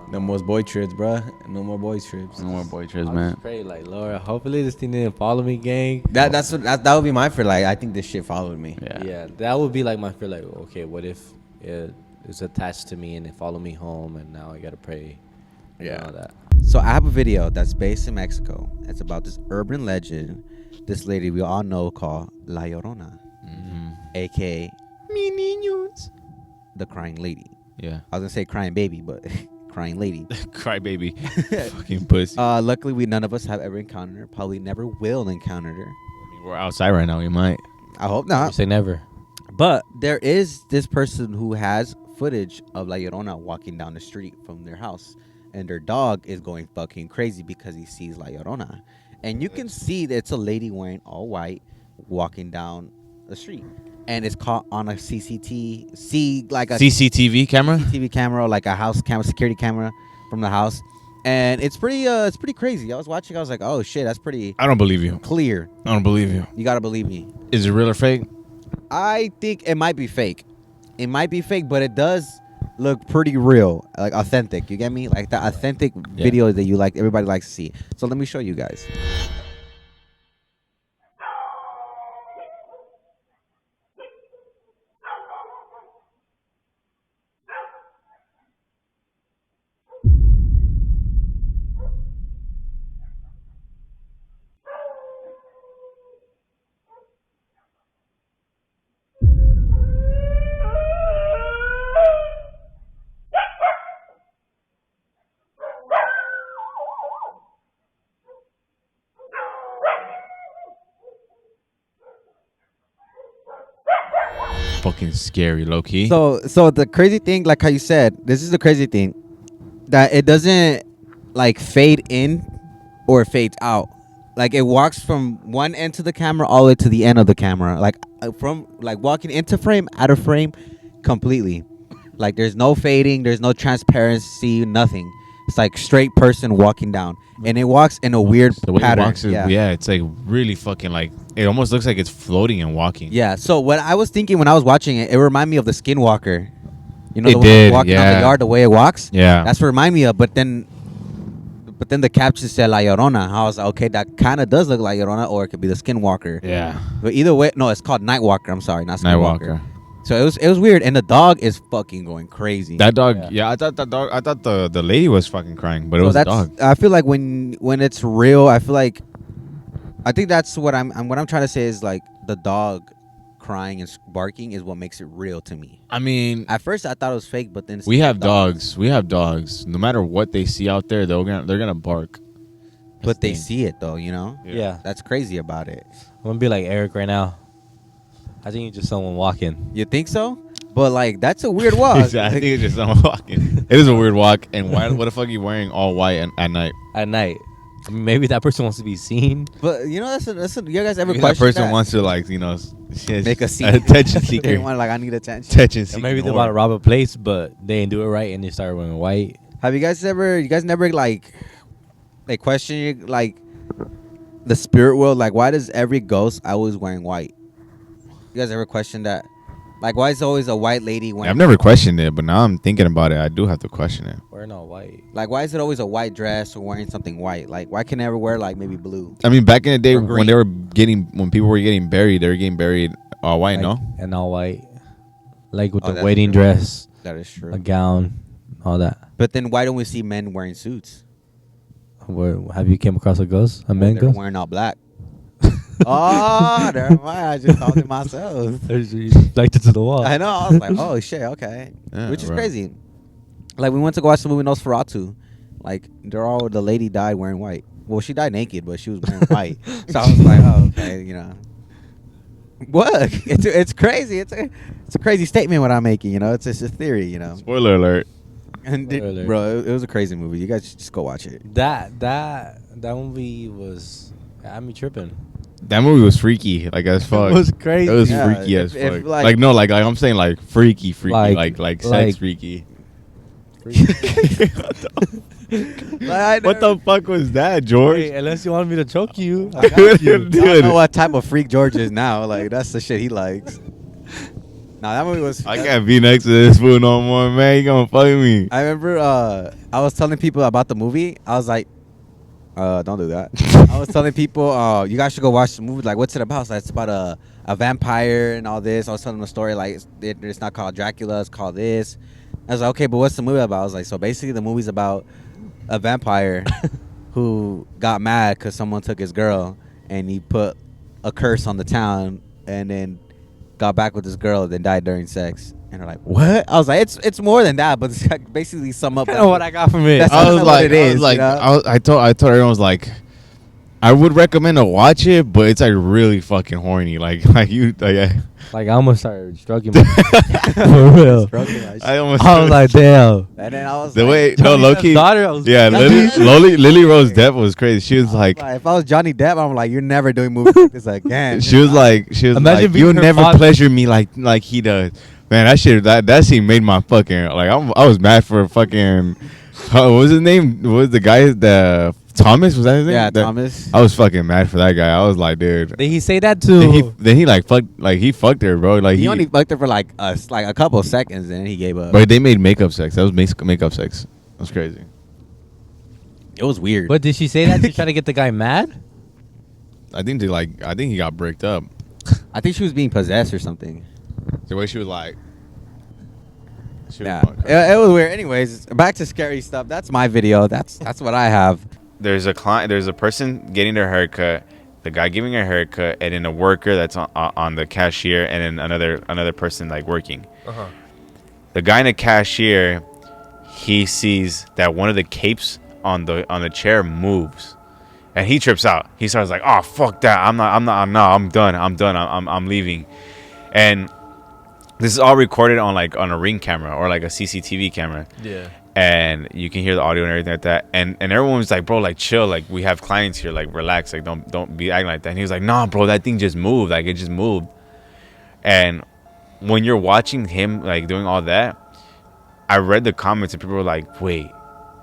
No more boy trips, bro. No more boy trips. No more boy trips, I man. just pray, like, Lord, hopefully this thing didn't follow me, gang. That would be my fear. Like I think this shit followed me. Yeah, that would be like my fear. Like, okay, what if it's attached to me and it followed me home, and now I gotta pray. Yeah. All that. So I have a video that's based in Mexico. It's about this urban legend, this lady we all know called La Llorona, aka Mi Niños, the crying lady. Yeah. I was gonna say crying baby, but crying lady. Cry baby. Fucking pussy. Luckily, none of us have ever encountered her. Probably never will encounter her. I mean, we're outside right now. We might. I hope not. You say never. But there is this person who has footage of La Llorona walking down the street from their house. And their dog is going fucking crazy because he sees La Llorona. And you can see that it's a lady wearing all white walking down the street. And it's caught on a CCTV camera? CCTV camera, like a house camera, security camera from the house. And it's pretty crazy. I was watching, I was like, oh shit, that's pretty I don't believe you. clear. I don't believe you. You gotta believe me. Is it real or fake? I think it might be fake. It might be fake, but it does look pretty real, like authentic. You get me? Like the authentic video that you like, everybody likes to see. So let me show you guys. Fucking scary, low key. So the crazy thing, like how you said, this is the crazy thing, that it doesn't like fade in or fades out. Like it walks from one end to the camera all the way to the end of the camera, like from like walking into frame, out of frame, completely. Like there's no fading, there's no transparency, nothing. It's like straight person walking down, and it walks in a weird The way pattern. it walks is, yeah, it's like really fucking like It almost looks like it's floating and walking. Yeah. So what I was thinking when I was watching it, it reminded me of the Skinwalker. You know, It the one did, walking on yeah. the yard, the way it walks. Yeah. That's what it reminded me of. But then the caption said La Llorona. I was like, okay, that kind of does look like Llorona, or it could be the Skinwalker. Yeah. But either way, no, it's called Nightwalker. I'm sorry, not Skinwalker. Nightwalker. So it was weird, and the dog is fucking going crazy. That dog, I thought the lady was fucking crying, but it was the dog. I feel like when it's real, I think that's what I'm trying to say is like the dog crying and barking is what makes it real to me. I mean, at first I thought it was fake, but then we have dogs. We have dogs. No matter what they see out there, they're gonna bark. But they see it though, you know. Yeah. That's crazy about it. I'm gonna be like Eric right now. I think it's just someone walking. You think so? But like that's a weird walk. I think it's just someone walking. It is a weird walk. And why? What the fuck are you wearing all white at night? At night. I mean, maybe that person wants to be seen. But you know, that's you guys ever Maybe question that person that? wants to like Make a scene. attention seeker. They want like I need attention. Attention Or seeker. maybe they're about to rob a place, but they didn't do it right, and they started wearing white. Have you guys never like question like the spirit world? Like, why does every ghost always wearing white? You guys ever question that? Like, why is always a white lady wearing? I've never questioned it, but now I'm thinking about it. I do have to question it. Wearing all white. Like, why is it always a white dress or wearing something white? Like, why can never wear like maybe blue? I mean, back in the day Or when when people were getting buried, they were getting buried all white, no? And all white. Like with the that's wedding true. dress. That is true. A gown. All that. But then why don't we see men wearing suits? Where have you came across a ghost? A man They're ghost? wearing all black. Oh, never mind. I just thought it myself. You liked it to the wall. I know. I was like, oh shit, okay. Yeah, Which is bro. crazy. Like we went to go watch the movie Nosferatu. Like the lady died wearing white. Well, she died naked, but she was wearing white. So I was like, oh, okay, you know. What? It's crazy. It's a crazy statement what I'm making. You know, it's just a theory. You know. Spoiler alert. And bro, it was a crazy movie. You guys should just go watch it. That movie was had me tripping. That movie was freaky, like as fuck. It was crazy. It was Yeah, freaky as if, fuck. like- Like no, like I'm saying, like freaky, like sex like- freaky. Like, What the fuck was that, George? Hey, unless you want me to choke you. I got you. I Dude. don't know what type of freak George is now. Like that's the shit he likes. Nah, that movie was. I can't be next to this fool no more, man. You gonna fuck me? I remember I was telling people about the movie. I was like, don't do that. I was telling people, you guys should go watch the movie. Like, what's it about? It's like, it's about a vampire and all this. I was telling them the story. Like, it's not called Dracula. It's called this. I was like, okay, but what's the movie about? I was like, so basically the movie's about a vampire who got mad because someone took his girl and he put a curse on the town and then got back with this girl and then died during sex. And they're like, what? I was like, it's more than that, but it's like basically sum up. I know what I got from it. That's I was what like, it is, you know? I told everyone, was like, I would recommend to watch it, but it's like really fucking horny. Like you, Like I almost started stroking my for real. I almost. I was like, damn. And then I was The like, way, no, low key. Daughter, I was Yeah, Lily Rose Depp was crazy. She was like, if I was Johnny Depp, I'm like, you're never doing movies like this again. she was like, Imagine being you'll her never father. pleasure me like he does. Man, that scene made my fucking like I was mad for fucking. What was his name? What was the guy? The Thomas, was that his name? Yeah, That- Thomas. I was fucking mad for that guy. I was like, dude. Did he say that too? Then he like fucked her, bro. Like He only fucked her for like a couple of seconds, and then he gave up. But they made makeup sex. That was makeup sex. That was crazy. It was weird. But did she say that to try to get the guy mad? I think he got bricked up. I think she was being possessed or something. The way she was like. Yeah, it was weird. Anyways, back to scary stuff. That's my video. That's what I have. There's a client. There's a person getting their haircut. The guy giving a haircut, and then a worker that's on the cashier, and then another person like working. Uh-huh. The guy in the cashier, he sees that one of the capes on the chair moves, and he trips out. He starts like, "Oh fuck that! I'm done. I'm leaving," and this is all recorded on a Ring camera or like a CCTV camera. Yeah. And you can hear the audio and everything like that. And everyone was like, bro, like chill. Like we have clients here. Like relax. Like don't be acting like that. And he was like, nah, bro, that thing just moved. Like it just moved. And when you're watching him like doing all that, I read the comments and people were like, wait,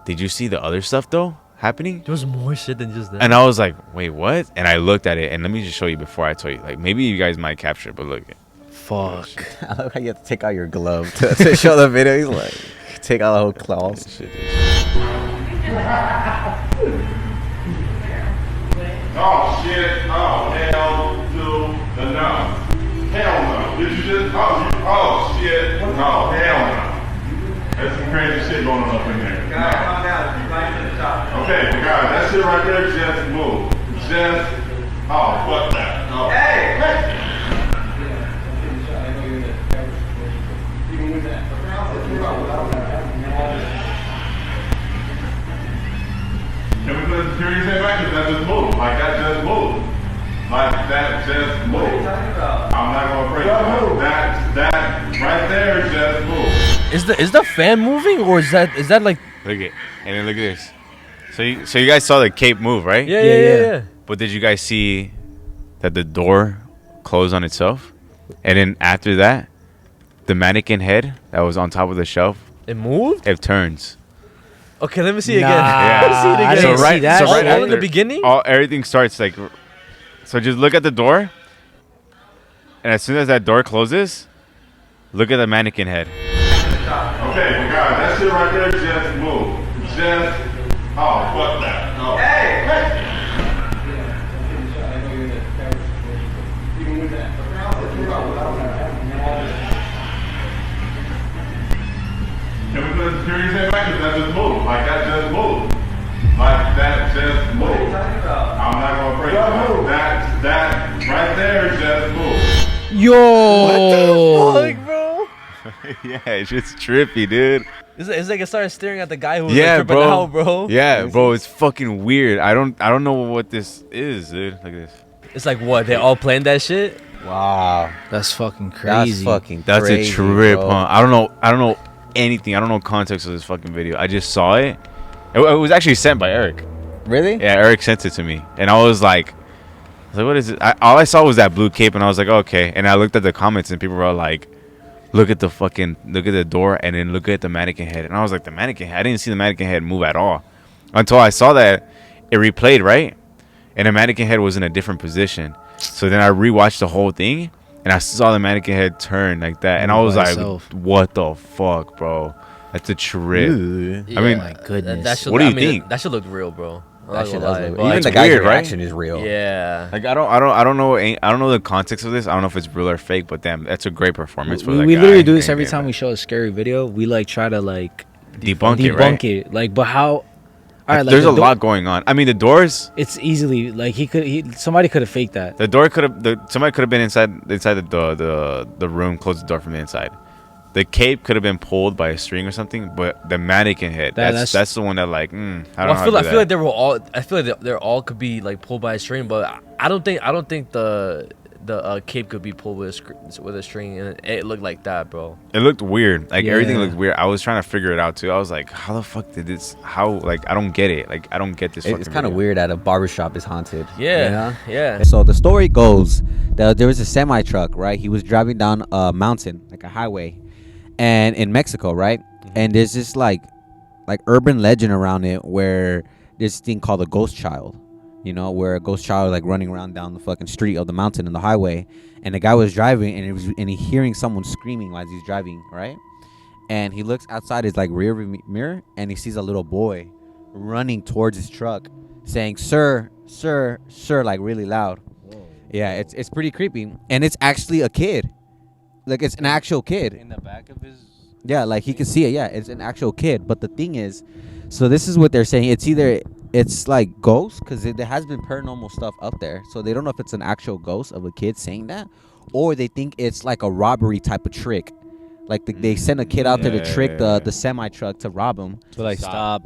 did you see the other stuff though? happening. There was more shit than just that. And I was like, wait, what? And I looked at it, and let me just show you before I tell you. Like, maybe you guys might capture it, but look. Fuck. I love how you have to take out your glove to show the video. He's like, take out the whole claws. Shit, Oh shit, oh hell to the no. Hell no. Did you just, oh shit, oh hell no. There's some crazy shit going on up in there. Okay, guys, that shit right there just moved. Just, oh, fuck that. Oh. Hey! Can we put a security head back? Because that just moved. Like that just moved. Like that just moved. What are you talking about? I'm not gonna break it. That right there just moved. Is the fan moving, or is that like? Look at, and then look at this. So you guys saw the cape move, right? Yeah. But did you guys see that the door closed on itself? And then after that, the mannequin head that was on top of the shelf, it moved? It turns. Okay, let me see it again. Yeah. Let me see it again. I didn't see that. All in after, the beginning? Everything starts like... So just look at the door. And as soon as that door closes, look at the mannequin head. Okay, guys, that shit right there just moved. Just, oh, fuck that. Oh. Hey! Can we put a security head back? Because that just moved. Like that just moved. Like that just moved. What are you talking about? I'm not gonna break it. That right there just moved. Yo! What the fuck, bro? Yeah, it's just trippy, dude. It's like I started staring at the guy who was Yeah, like tripping out, bro. Yeah, bro, it's fucking weird. I don't know what this is, dude. Look at this. It's like what? They all playing that shit? Wow. That's fucking crazy. That's crazy, a trip, bro. huh? I don't know anything. I don't know context of this fucking video. I just saw it. It was actually sent by Eric. Really? Yeah, Eric sent it to me, and I was like, what is it? All I saw was that blue cape, and I was like, okay. And I looked at the comments, and people were like, look at the door, and then look at the mannequin head. And I was like, the mannequin head? I didn't see the mannequin head move at all until I saw that it replayed, right? And the mannequin head was in a different position. So then I rewatched the whole thing, and I saw the mannequin head turn like that, and I was like, what the fuck, bro? That's a trip. Yeah, I mean, my goodness. What do you think? That should look real, bro. That shit does look Well, even it's the guy's weird, reaction right? is real. Yeah. Like I don't know the context of this. I don't know if it's real or fake, but damn, that's a great performance for that We guy. literally do this every time we show a scary video. We like try to like debunk it, right? it. Like, but how? All right, like there's a lot going on. I mean, the doors. It's easily like somebody could have faked that. The door somebody could have been inside the room, closed the door from the inside. The cape could have been pulled by a string or something, but the mannequin head, that's the one that like, I don't know. I feel like they were all. I feel like they all could be like pulled by a string, but I don't think the cape could be pulled with a string, and it looked like that, bro. It looked weird. Like everything looked weird. I was trying to figure it out too. I was like, how the fuck did this? How like I don't get it. Like I don't get this. It's kind of weird that a barbershop is haunted. Yeah, yeah. So the story goes that there was a semi truck, right? He was driving down a mountain, like a highway, and in Mexico, right? And there's this like urban legend around it where there's this thing called a ghost child. You know, where a ghost child like running around down the fucking street of the mountain in the highway, and the guy was driving, and he hearing someone screaming while he's driving, right? And he looks outside his like rear mirror, and he sees a little boy running towards his truck, saying "Sir, sir, sir," like really loud. Whoa. Yeah, it's pretty creepy, and it's actually a kid, like it's an actual kid in the back of his. Yeah, like he can see it. Yeah, it's an actual kid. But the thing is, so this is what they're saying. It's either it's like ghosts, because there has been paranormal stuff up there. So they don't know if it's an actual ghost of a kid saying that, or they think it's like a robbery type of trick. Like they send a kid out there to trick the semi truck to rob him. To like stop.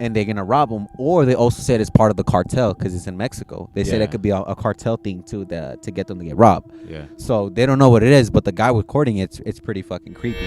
And they're gonna rob him. Or they also said it's part of the cartel because it's in Mexico. They said it could be a cartel thing too to get them to get robbed. Yeah. So they don't know what it is, but the guy recording it's pretty fucking creepy.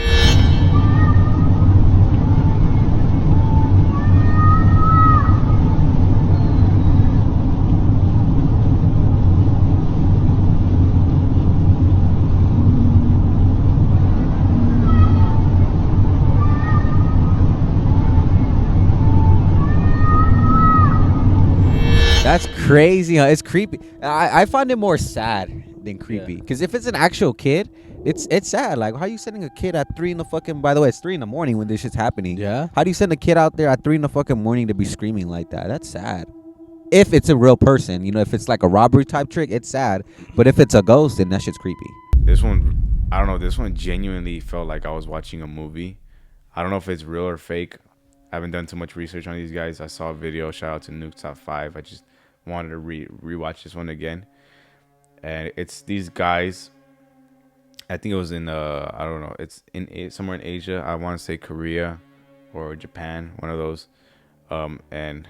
That's crazy, huh? It's creepy. I find it more sad than creepy. Because if it's an actual kid, it's sad. Like, how are you sending a kid at 3 in the fucking... By the way, it's 3 in the morning when this shit's happening. Yeah. How do you send a kid out there at 3 in the fucking morning to be screaming like that? That's sad. If it's a real person. You know, if it's like a robbery type trick, it's sad. But if it's a ghost, then that shit's creepy. This one, I don't know. This one genuinely felt like I was watching a movie. I don't know if it's real or fake. I haven't done too much research on these guys. I saw a video. Shout out to Nuke Top 5. I just wanted to rewatch this one again. And it's these guys... I think it was in I don't know. It's in somewhere in Asia. I want to say Korea or Japan, one of those. And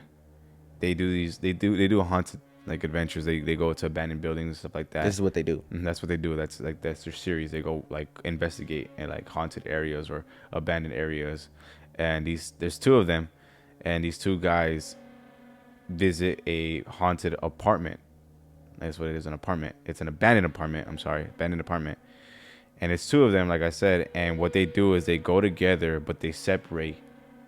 they do haunted like adventures. They go to abandoned buildings and stuff like that. This is what they do. And that's what they do. That's their series. They go like investigate in like haunted areas or abandoned areas. And there's 2 of them, and these 2 guys visit a haunted apartment. That's what it is, an apartment. It's an abandoned apartment. I'm sorry, abandoned apartment. And it's 2 of them, like I said. And what they do is they go together, but they separate.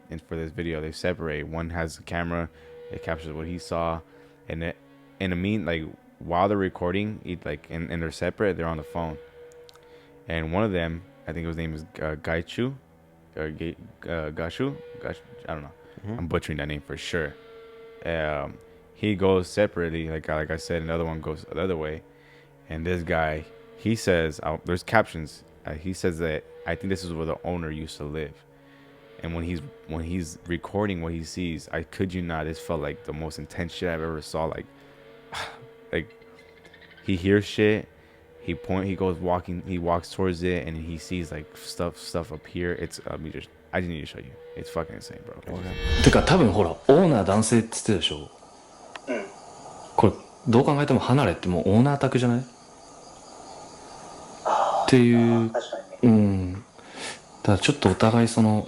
And for this video, they separate. One has a camera, it captures what he saw, and like while they're recording, and they're separate, they're on the phone. And one of them, I think his name is Gaichu, or Gashu. I don't know. I'm butchering that name for sure. He goes separately, like I said. Another one goes the other way, and this guy. He says, there's captions. He says that I think this is where the owner used to live. And when he's recording what he sees, I kid you not, this felt like the most intense shit I've ever saw. Like he hears shit. He walks towards it, and he sees like stuff up here. It's I just need to show you. It's fucking insane, bro. てか多分ほらオーナー男性って言ってたでしょ。これどう考えても離れってもうオーナー宅じゃない？っていう、だからちょっとお互いその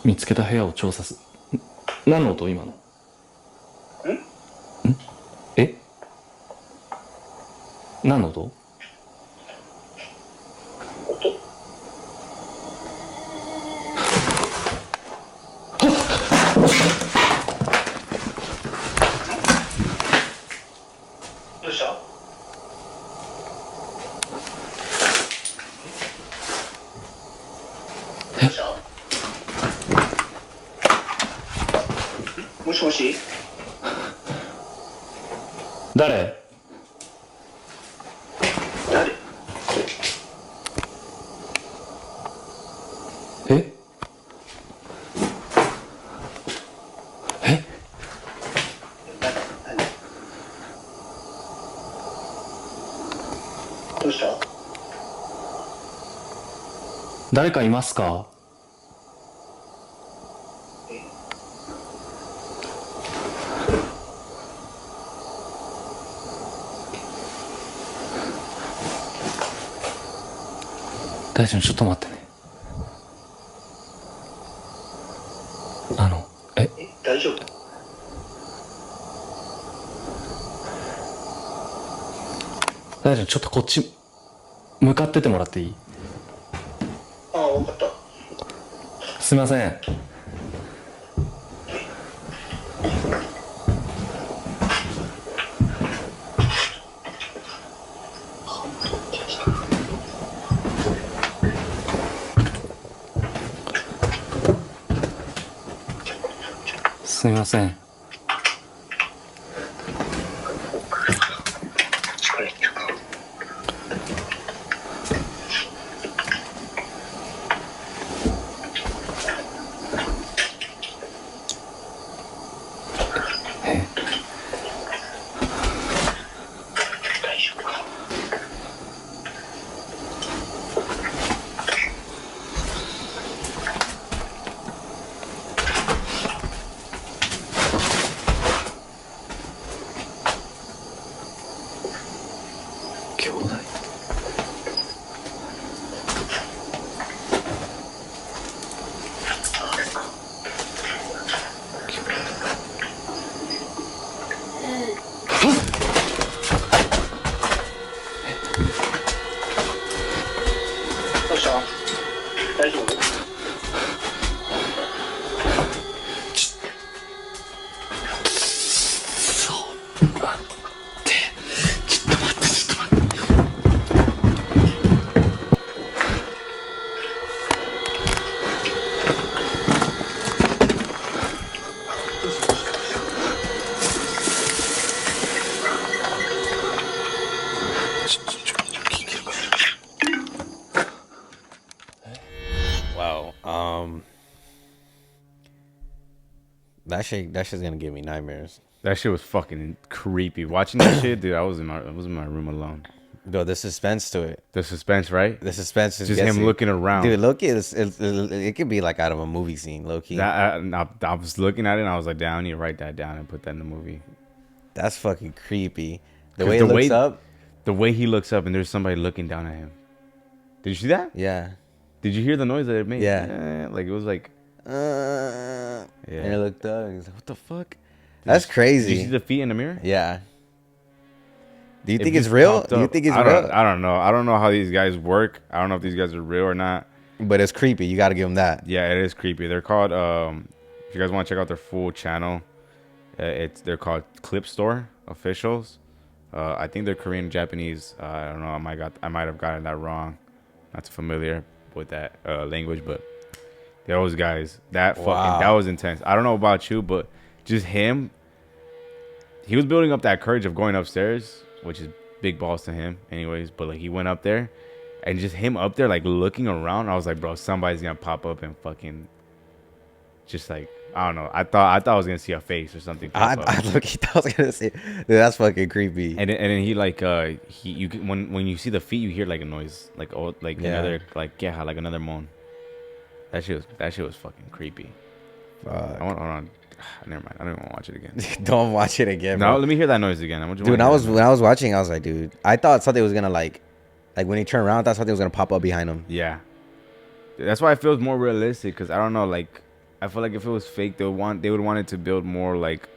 見つけた部屋を調査す。何の音今の？え？何の音？どうした？もしもし？誰？え？え？どうした？誰かいますか？大ちゃんちょっと待ってね。大丈夫？大ちゃんちょっとこっち向かっててもらっていい？ああ、分かった。すいません。すみません。That shit's gonna give me nightmares. That shit was fucking creepy. Watching that shit, dude, I was in my room alone. Yo, the suspense to it. The suspense, right? The suspense is just him looking around. Dude, low-key, it could be like out of a movie scene, low-key. I was looking at it and I was like, damn, I need to write that down and put that in the movie. That's fucking creepy. The way he looks up. The way he looks up and there's somebody looking down at him. Did you see that? Yeah. Did you hear the noise that it made? Yeah. Like it was like. Yeah. And he looked up and he's like, what the fuck? That's crazy. Did you see the feet in the mirror? Yeah. Do you think it's real? Do you think it's real? I don't know. I don't know how these guys work. I don't know if these guys are real or not. But it's creepy. You got to give them that. Yeah, it is creepy. They're called. If you guys want to check out their full channel, they're called Clip Store Officials. I think they're Korean, Japanese. I don't know. I might have gotten that wrong. Not familiar with that language, but those guys, that was intense. I don't know about you, but just him. He was building up that courage of going upstairs, which is big balls to him anyways, but like he went up there and just him up there like looking around, I was like, bro, somebody's gonna pop up and fucking just like, I don't know. I thought I was gonna see a face or something. I was gonna say, dude, that's fucking creepy. And then he like when you see the feet, you hear like a noise, like another like another moan. That shit was fucking creepy. Hold on. Never mind. I don't even want to watch it again. Don't watch it again, bro. No, let me hear that noise again. Dude, when I was watching, I was like, dude, I thought something was gonna like when he turned around, I thought something was gonna pop up behind him. Yeah, that's why it feels more realistic. Cause I don't know, like I feel like if it was fake, they would want it to build more like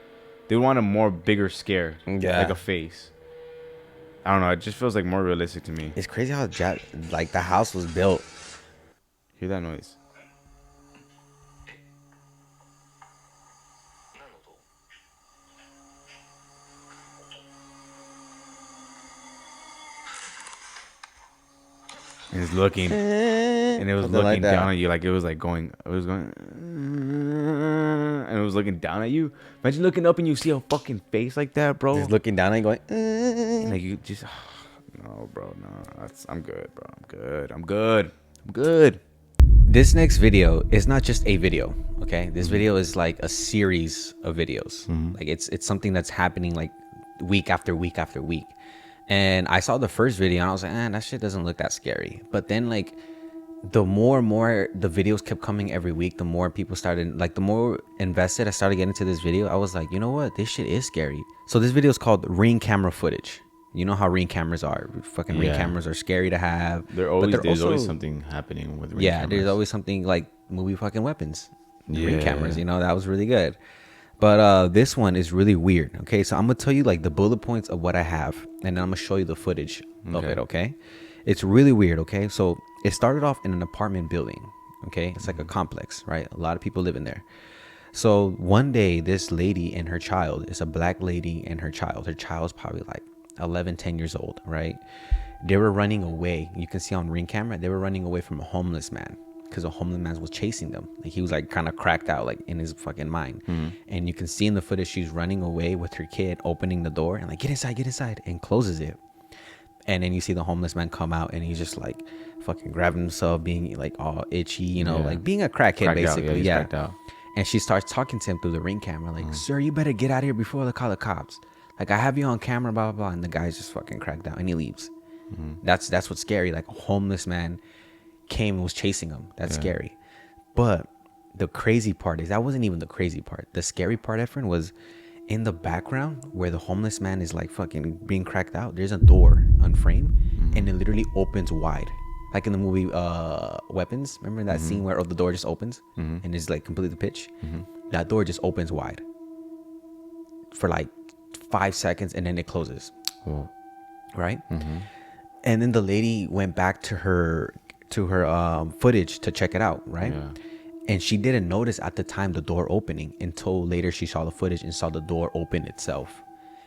they would want a more bigger scare, like a face. I don't know. It just feels like more realistic to me. It's crazy how like the house was built. Hear that noise? And it's looking, and it was looking like down at you, like it was going, and it was looking down at you. Imagine looking up and you see a fucking face like that, bro. Just looking down and going, and like you just, no, bro, no, I'm good, bro, I'm good. This next video is not just a video, okay? This video is like a series of videos. Like it's something that's happening like week after week after week. And I saw the first video and I was like, that shit doesn't look that scary. But then like the more and more the videos kept coming every week, the more people started, like the more invested I started getting into this video, I was like, you know what? This shit is scary. So this video is called Ring Camera Footage. You know how Ring cameras are. Fucking Ring cameras are scary to have. There's always something happening with Ring cameras. There's always something like movie fucking weapons. Ring cameras, you know, that was really good. But this one is really weird. Okay, so I'm gonna tell you like the bullet points of what I have, and then I'm gonna show you the footage of it. Okay, it's really weird. Okay, so it started off in an apartment building. Okay, it's like a complex, right? A lot of people live in there. So one day, this lady and her child, it's a black lady and her child. Her child's probably like 10 years old, right? They were running away. You can see on Ring camera, they were running away from a homeless man. Because a homeless man was chasing them. Like he was like kind of cracked out like in his fucking mind. And you can see in the footage she's running away with her kid, opening the door and like get inside and closes it. And then you see the homeless man come out and he's just like fucking grabbing himself, being like all itchy, you know, like being a crackhead basically. Out, and she starts talking to him through the Ring camera like, sir, you better get out of here before they call the cops. Like I have you on camera, blah blah blah. And the guy's just fucking cracked out and he leaves. That's what's scary. Like a homeless man came and was chasing him. That's scary. But the crazy part is that wasn't even the crazy part. The scary part, Efren, was in the background where the homeless man is like fucking being cracked out. There's a door on frame and it literally opens wide, like in the movie Weapons. Remember that scene where the door just opens and it's like completely pitch? That door just opens wide for like 5 seconds and then it closes. Right? And then the lady went back to her footage to check it out, right? And she didn't notice at the time the door opening until later she saw the footage and saw the door open itself.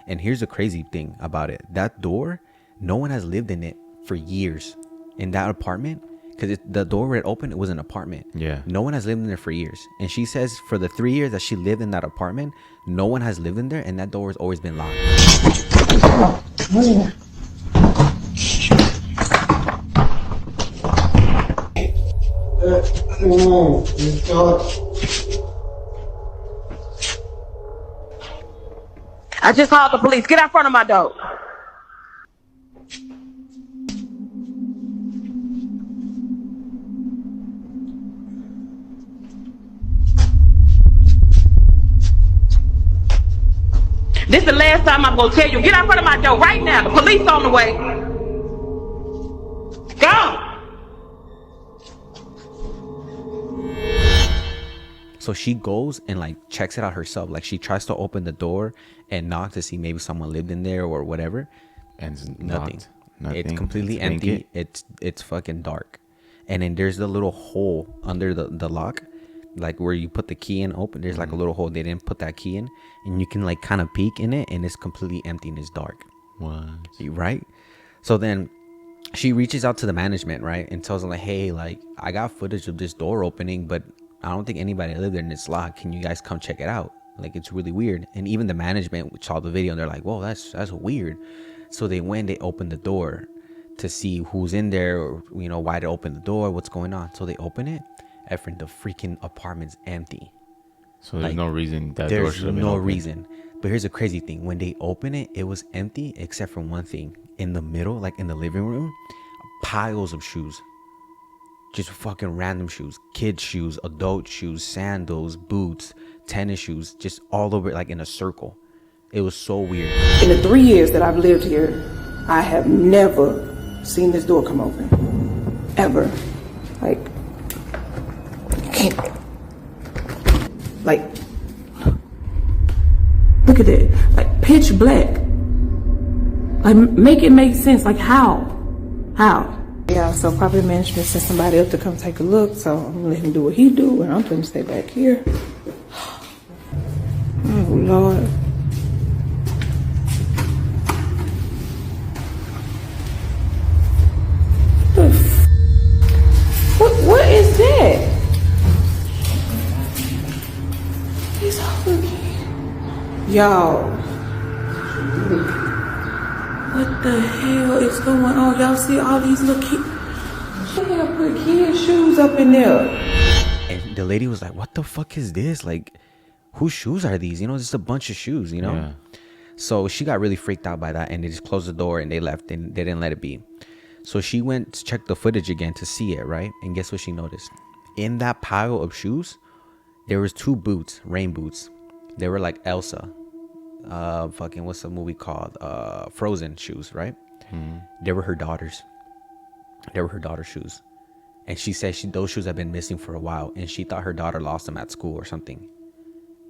And here's the crazy thing about it. That door, no one has lived in it for years. In that apartment, because the door where it opened, it was an apartment. No one has lived in there for years. And she says for the 3 years that she lived in that apartment, no one has lived in there and that door has always been locked. I just called the police. Get out front of my door. This the last time I'm gonna tell you. Get out front of my door right now. The police on the way. Go. So she goes and like checks it out herself. Like she tries to open the door and knock to see maybe someone lived in there or whatever. And it's nothing. It's completely empty. It's fucking dark. And then there's the little hole under the lock, like where you put the key in, open. There's like a little hole. They didn't put that key in, and you can like kind of peek in it, and it's completely empty and it's dark. What? Right? So then she reaches out to the management, right, and tells them like, hey, like I got footage of this door opening, but I don't think anybody lived there and it's locked. Can you guys come check it out? Like it's really weird. And even the management saw the video and they're like, whoa, that's weird. So they went, they opened the door to see who's in there, or you know, why they open the door, what's going on. So they open it. Effing, the freaking apartment's empty. So there's like, no reason that door should have been open. Reason. But here's the crazy thing: when they open it, it was empty except for one thing. In the middle, like in the living room, piles of shoes. Just fucking random shoes, kids shoes, adult shoes, sandals, boots, tennis shoes, just all over, like in a circle. It was so weird. In the 3 years that I've lived here, I have never seen this door come open, ever. Like, you can't, like, look at it, like pitch black. Like, make it make sense. Like, how? Yeah, so property management sent somebody up to come take a look, so I'm gonna let him do what he do, and I'm gonna stay back here. Oh, Lord. What is that? He's y'all. What the hell is going on? Y'all see all these little kids? They have put kids' shoes up in there. And the lady was like, what the fuck is this? Like, whose shoes are these? You know, just a bunch of shoes, you know? Yeah. So she got really freaked out by that, and they just closed the door and they left, and they didn't let it be. So she went to check the footage again to see it, right? And guess what she noticed? In that pile of shoes, there was 2 boots, rain boots. They were like Elsa. Fucking, what's the movie called? Frozen shoes, right? They were her daughter's. They were her daughter's shoes. And she said those shoes have been missing for a while, and she thought her daughter lost them at school or something.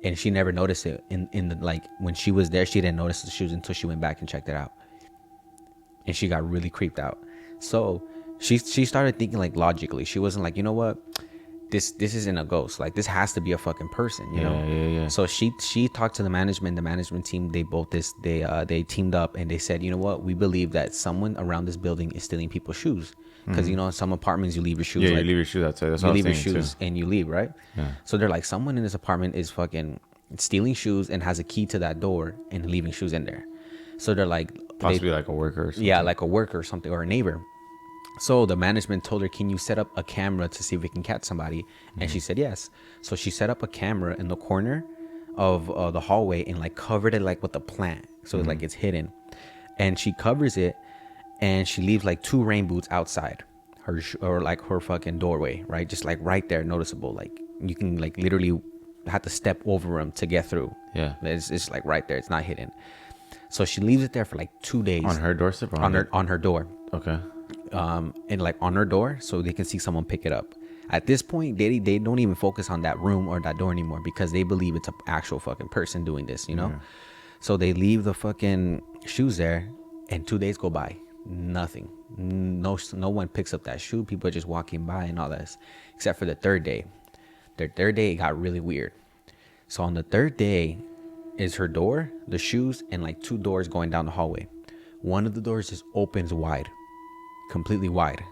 And she never noticed it in the, like, when she was there, she didn't notice the shoes until she went back and checked it out. And she got really creeped out. So she started thinking like logically. She wasn't like, you know what? This isn't a ghost. Like, this has to be a fucking person, you know? Yeah. So she talked to the management team. They teamed up, and they said, you know what? We believe that someone around this building is stealing people's shoes. Because, you know, in some apartments, you leave your shoes. Yeah, like, you leave your shoes outside. That's you what leave I your was thinking shoes too. and you leave, right? Yeah. So they're like, someone in this apartment is fucking stealing shoes and has a key to that door and leaving shoes in there. So they're like, possibly like a worker or something. Yeah, like a worker or something, or a neighbor. So the management told her, can you set up a camera to see if we can catch somebody? And she said yes. So she set up a camera in the corner of the hallway and like covered it like with a plant, so like it's hidden. And she covers it, and she leaves like 2 rain boots outside her or like her fucking doorway, right? Just like right there, noticeable. Like you can like literally have to step over them to get through. Yeah, it's like right there. It's not hidden. So she leaves it there for like 2 days on her doorstep. Or on her door. Okay. And like on her door, so they can see someone pick it up. At this point, they don't even focus on that room or that door anymore, because they believe it's an actual fucking person doing this, you know? Yeah. So they leave the fucking shoes there, and 2 days go by. Nothing. No one picks up that shoe. People are just walking by and all this, except for the 3rd day. The 3rd day, it got really weird. So on the 3rd day is her door, the shoes, and like 2 doors going down the hallway. One of the doors just opens wide, completely wide.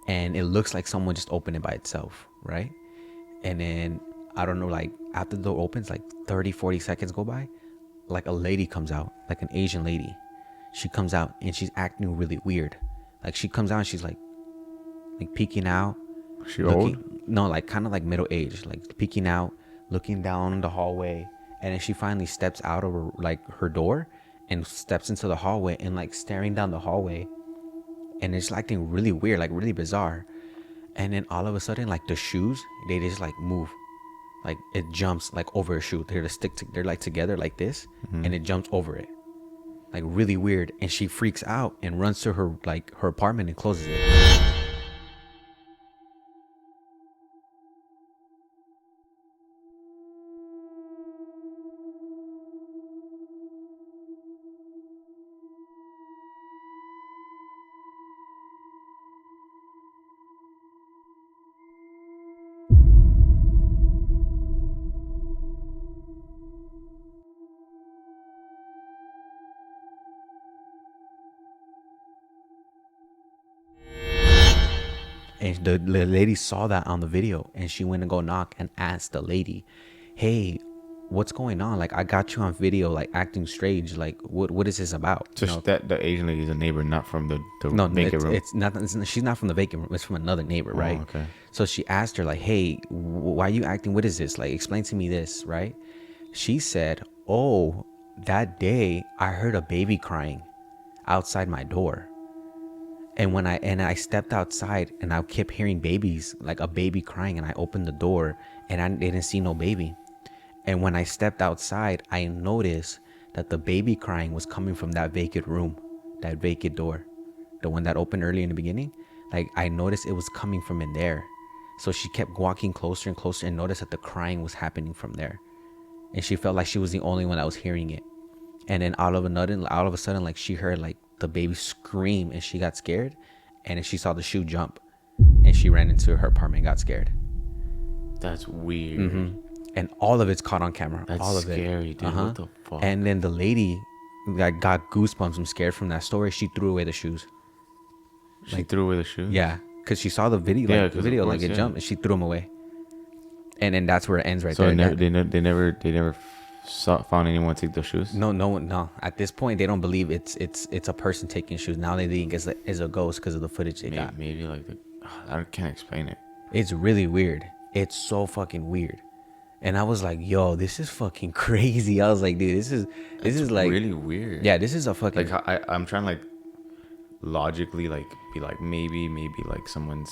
And it looks like someone just opened it by itself, right? And then, I don't know, like after the door opens, like 30-40 seconds go by, like a lady comes out, like an Asian lady. She comes out and she's acting really weird. Like she comes out and she's like peeking out. She old? No, like kind of like middle aged, like peeking out, looking down the hallway, And then she finally steps out of her door and steps into the hallway and like staring down the hallway. And it's acting really weird, like really bizarre. And then all of a sudden, like the shoes, they just like move. Like it jumps like over a shoe. They're like together like this, and it jumps over it. Like really weird. And she freaks out and runs to her apartment and closes it. And the lady saw that on the video, and she went to go knock and asked the lady, hey, what's going on? Like, I got you on video, like acting strange. Like, what is this about? So that the Asian lady is a neighbor, not from the vacant room. It's not. She's not from the vacant room. It's from another neighbor, right? Oh, okay. So she asked her, like, hey, why are you acting? What is this? Like, explain to me this, right? She said, oh, that day I heard a baby crying outside my door. And when I stepped outside and I kept hearing babies, like a baby crying, and I opened the door and I didn't see no baby. And when I stepped outside, I noticed that the baby crying was coming from that vacant room, that vacant door, the one that opened early in the beginning. Like I noticed it was coming from in there. So she kept walking closer and closer and noticed that the crying was happening from there. And she felt like she was the only one that was hearing it. And then all of a sudden, like she heard like the baby scream and she got scared, and then she saw the shoe jump and she ran into her apartment and got scared. That's weird. And all of it's caught on camera. That's all of scary, it. dude. What the fuck? And then the lady like got goosebumps and scared from that story. She threw away the shoes. She threw away the shoes? Yeah, because she saw the video, like it jumped, and she threw them away. And then that's where it ends right there. So they never found anyone take the shoes? No. At this point, they don't believe it's a person taking shoes. Now they think it's a ghost because of the footage they got. Maybe like I can't explain it. It's really weird. It's so fucking weird. And I was like, yo, this is fucking crazy. I was like, dude, this is like really weird. Yeah, this is a fucking like I'm trying to like logically like be like maybe like someone's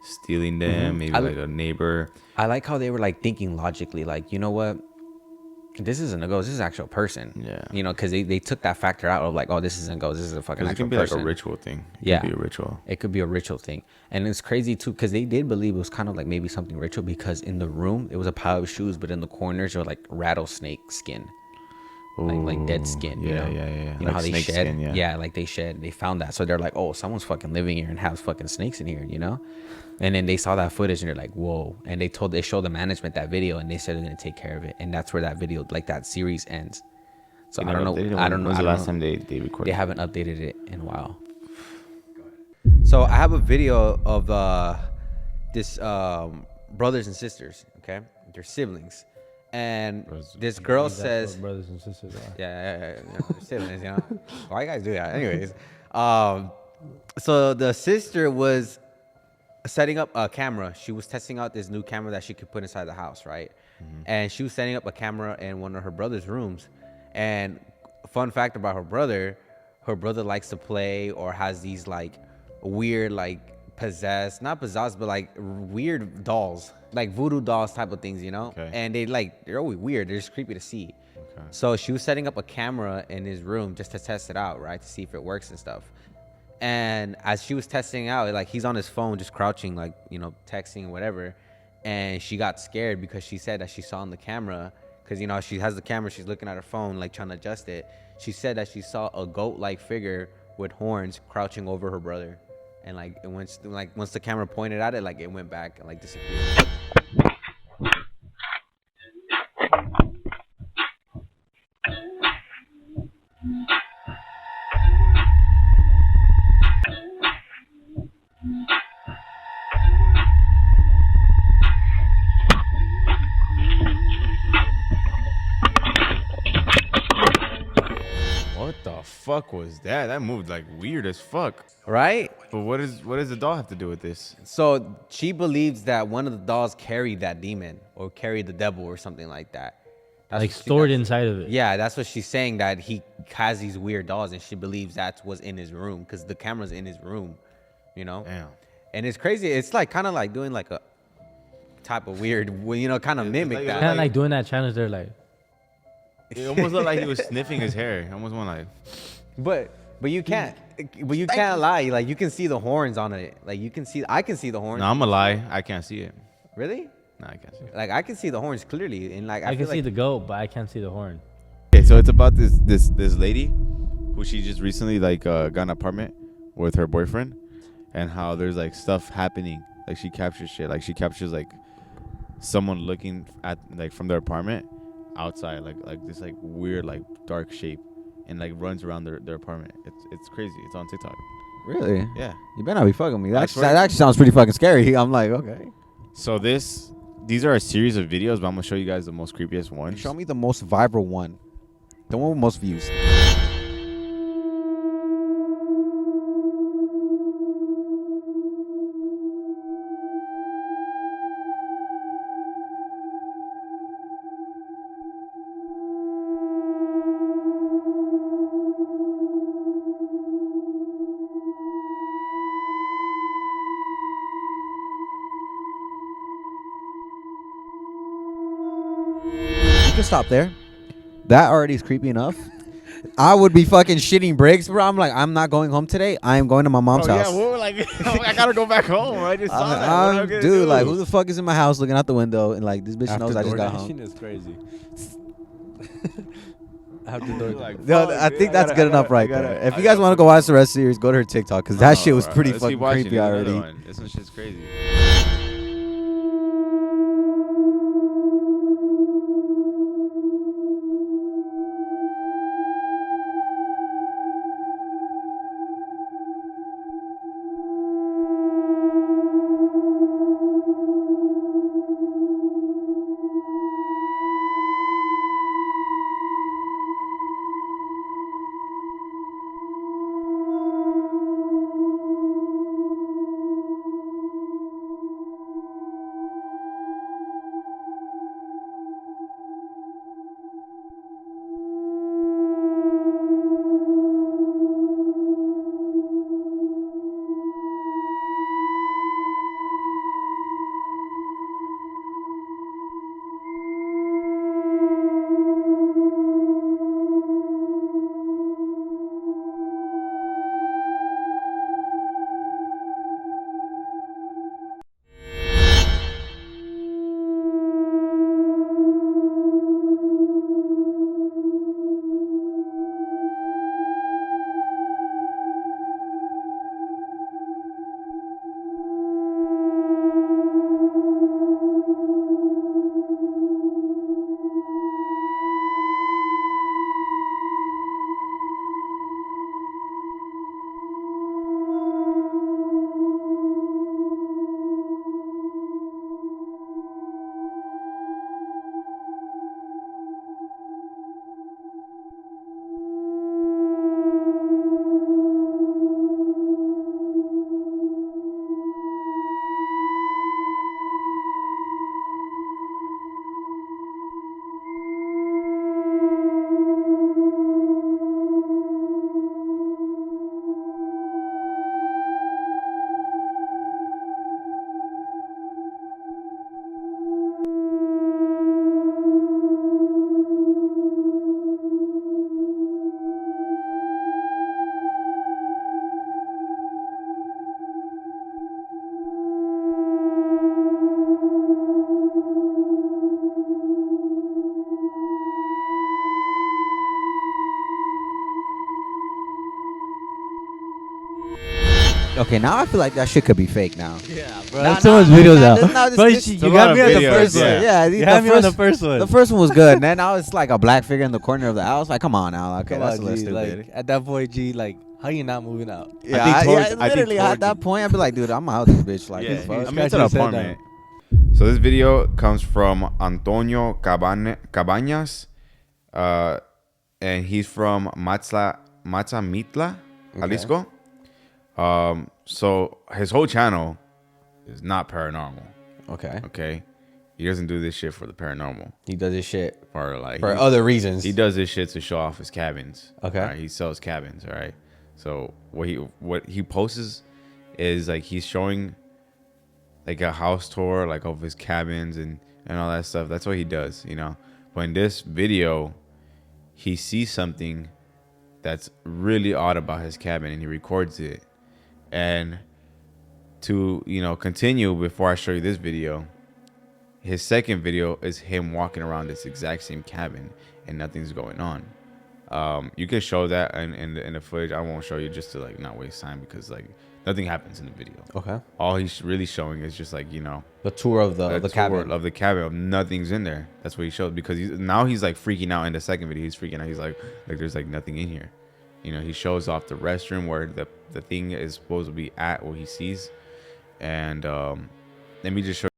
stealing them, maybe like a neighbor. I like how they were like thinking logically, like, you know what? This isn't a ghost. This is an actual person. Yeah. You know, because they took that factor out of like, oh, this isn't a ghost. This is a fucking actual person. It can be like a ritual thing. It could be a ritual. It could be a ritual thing. And it's crazy too, because they did believe it was kind of like maybe something ritual, because in the room, it was a pile of shoes, but in the corners were like rattlesnake skin. Like dead skin. Yeah. You know like how they shed? Skin, yeah, like they shed. They found that. So they're like, oh, someone's fucking living here and has fucking snakes in here, you know? And then they saw that footage and they're like, whoa. And they showed the management that video and they said they're going to take care of it. And that's where that video, like that series ends. So I don't know. When's the last time they recorded? They haven't updated it in a while. So I have a video of this brothers and sisters, okay? They're siblings. And this girl says, brothers and sisters are. Yeah, they're siblings, you know. Why you guys do that? Anyways, so the sister was setting up a camera. She was testing out this new camera that she could put inside the house, right? And she was setting up a camera in one of her brother's rooms. And fun fact about her brother likes to play or has these like weird, like not possessed, but like weird dolls, like voodoo dolls type of things, you know? Okay. And they're always weird. They're just creepy to see. Okay. So she was setting up a camera in his room just to test it out, right? To see if it works and stuff. And as she was testing out, like he's on his phone just crouching, like, you know, texting or whatever. And she got scared because she said that she saw on the camera, because, you know, she has the camera, she's looking at her phone, like trying to adjust it. She said that she saw a goat-like figure with horns crouching over her brother. And once the camera pointed at it, like it went back and like disappeared. What the fuck was that? That moved like weird as fuck. Right? But what does the doll have to do with this? So she believes that one of the dolls carried that demon or carried the devil or something like that. Like stored inside of it. Yeah, that's what she's saying, that he has these weird dolls, and she believes that was in his room because the camera's in his room, you know? Damn. And it's crazy. It's like kind of like doing like a type of weird, you know, kind of mimic like- that. Kind of like doing that challenge. They're like, It almost looked like he was sniffing his hair. I almost went like. But you can't lie. Like you can see the horns on it. Like I can see the horns. No, I'm gonna lie. I can't see it. Really? No, I can't see it. Like I can see the horns clearly, and like I can feel see like the goat, but I can't see the horn. Okay, so it's about this lady who she just recently like got an apartment with her boyfriend, and how there's like stuff happening. Like she captures shit. Like she captures like someone looking at like from their apartment outside, like this like weird like dark shape, and like runs around their apartment. It's crazy. It's on TikTok. Really? Yeah. You better not be fucking me. I That swear. actually sounds pretty fucking scary. I'm like, okay. So these are a series of videos, but I'm gonna show you guys the most creepiest ones. Show me the most viral one. The one with most views. You can stop there. That already is creepy enough. I would be fucking shitting bricks, bro. I'm like, I'm not going home today. I am going to my mom's house. Yeah, well, like I gotta go back home. I just saw that. What am I gonna Dude, do? like, who the fuck is in my house looking out the window and like this bitch knows I just got home? Is crazy. After door. Like, No, fuck, I dude, think that's I good gotta- enough right I gotta- there. If I you guys gotta want to go watch the rest of the series, go to her TikTok because that shit was Bro, pretty let's fucking keep watching. creepy There's another already. one. This one shit's crazy. Okay, now I feel like that shit could be fake now. Yeah, bro. There's so much videos out. Bro, you got me on the first one. Yeah, you had me on the first one. The first one was good. Man, now it's like a black figure in the corner of the house. Like, come on now. Okay, Come that's on, a little G, stupid. like, at that point, G, like, how you not moving out? Yeah, literally at that point, I'd be like, dude, I'm out of this bitch. Like, Yeah, fuck? I mean, it's an apartment. So this video comes from Antonio Cabañas, and he's from Matzamitla, Jalisco. So his whole channel is not paranormal. Okay. Okay. He doesn't do this shit for the paranormal. He does this shit for other reasons. He does this shit to show off his cabins. Okay. Right? He sells cabins. All right. So what he posts is like he's showing like a house tour like of his cabins and all that stuff. That's what he does, you know. But in this video, he sees something that's really odd about his cabin and he records it. And to, you know, continue before I show you this video, his second video is him walking around this exact same cabin and nothing's going on. You can show that in the footage. I won't show you just to like not waste time because like nothing happens in the video. Okay. All he's really showing is just like, you know, the tour of the cabin. Of the cabin of nothing's in there. That's what he showed because now he's like freaking out in the second video. He's freaking out. He's like there's like nothing in here. You know, he shows off the restroom where the thing is supposed to be at what he sees. And let me just show.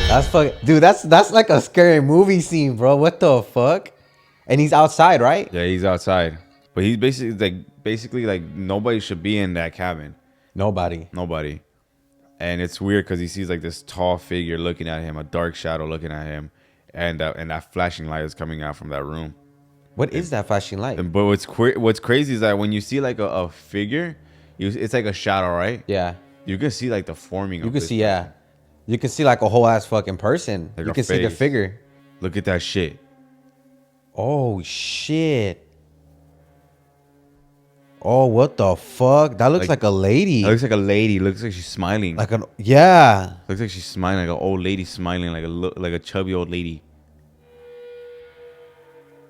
That's fucking, dude. That's like a scary movie scene, bro. What the fuck? And he's outside, right? Yeah, he's outside, but he's basically like nobody should be in that cabin. Nobody. And it's weird because he sees like this tall figure looking at him, a dark shadow looking at him, and that flashing light is coming out from that room. What is that flashing light? But what's crazy is that when you see like a figure, it's like a shadow, right? Yeah. You can see like the forming. You can see, yeah. You can see like a whole ass fucking person. Like you can see the figure. Look at that shit. Oh shit. Oh, what the fuck? That looks like a lady. That looks like a lady. Looks like she's smiling. Like an yeah. Looks like she's smiling, like an old lady smiling, like a chubby old lady.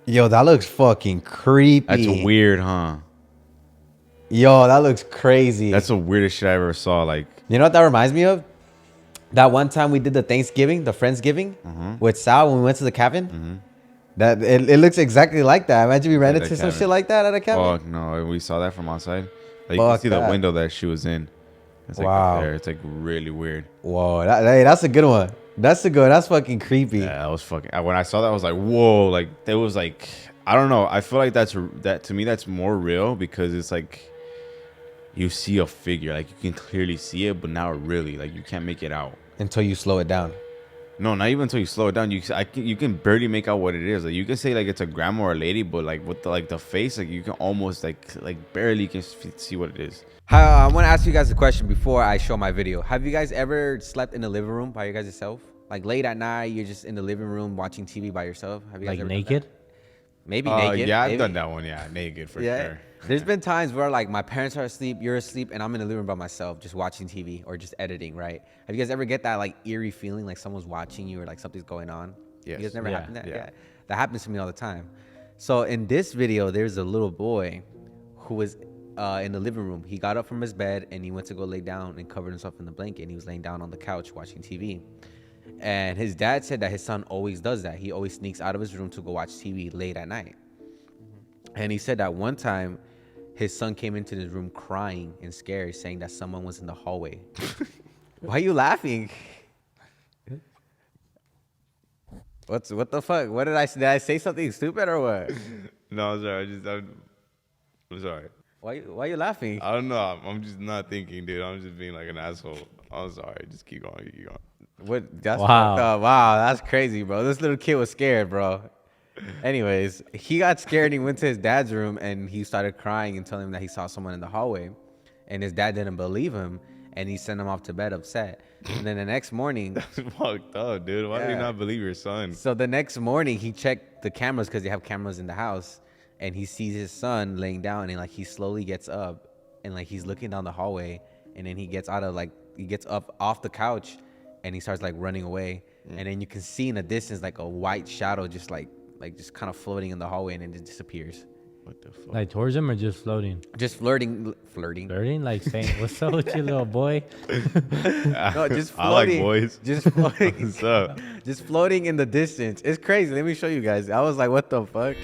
Yo, that looks fucking creepy. That's weird, huh? Yo, that looks crazy. That's the weirdest shit I ever saw. Like, you know what that reminds me of? That one time we did the Friendsgiving with Sal when we went to the cabin. That it looks exactly like that. Imagine we ran into some shit like that at a cabin. Oh no, we saw that from outside. Like, you can see the window that she was in. It's like right there. It's like really weird. Whoa, that's a good one. That's fucking creepy. Yeah, that was fucking. When I saw that, I was like, whoa! Like there was like, I don't know. I feel like that to me that's more real because it's like you see a figure, like you can clearly see it, but not really. Like you can't make it out until you slow it down. No, not even until you slow it down. You can barely make out what it is. Like you can say like it's a grandma or a lady, but like with the face, like you can almost like barely can see what it is. I want to ask you guys a question before I show my video. Have you guys ever slept in the living room by yourself? Like late at night, you're just in the living room watching TV by yourself. Have you guys ever naked? Maybe naked. Yeah, I've done that one. Yeah, naked for sure. There's been times where like my parents are asleep, you're asleep, and I'm in the living room by myself, just watching TV or just editing. Right? Have you guys ever get that like eerie feeling, like someone's watching you or like something's going on? Yes. You guys never happened that? Yeah. That happens to me all the time. So in this video, there's a little boy who was in the living room. He got up from his bed and he went to go lay down and covered himself in the blanket. And he was laying down on the couch watching TV. And his dad said that his son always does that. He always sneaks out of his room to go watch TV late at night. And he said that one time his son came into his room crying and scared, saying that someone was in the hallway. Why are you laughing? What the fuck? What did I say something stupid or what? No, I'm sorry. I'm sorry. Why are you laughing? I don't know. I'm just not thinking, dude. I'm just being like an asshole. I'm sorry. Just keep going. What? That's fucked up. Wow, that's crazy, bro. This little kid was scared, bro. Anyways, he got scared and he went to his dad's room and he started crying and telling him that he saw someone in the hallway. And his dad didn't believe him and he sent him off to bed upset. And then the next morning... That's fucked up, dude. Why do you not believe your son? So the next morning, he checked the cameras because they have cameras in the house. And he sees his son laying down and like he slowly gets up and like he's looking down the hallway. And then he gets up off the couch and he starts like running away. And then you can see in the distance like a white shadow just kind of floating in the hallway and then it disappears. What the fuck? Like towards him or just floating? Just flirting. Flirting? Like saying, what's up with you, little boy? No, just floating. I like boys. Just floating. What's up? Just floating in the distance. It's crazy. Let me show you guys. I was like, what the fuck?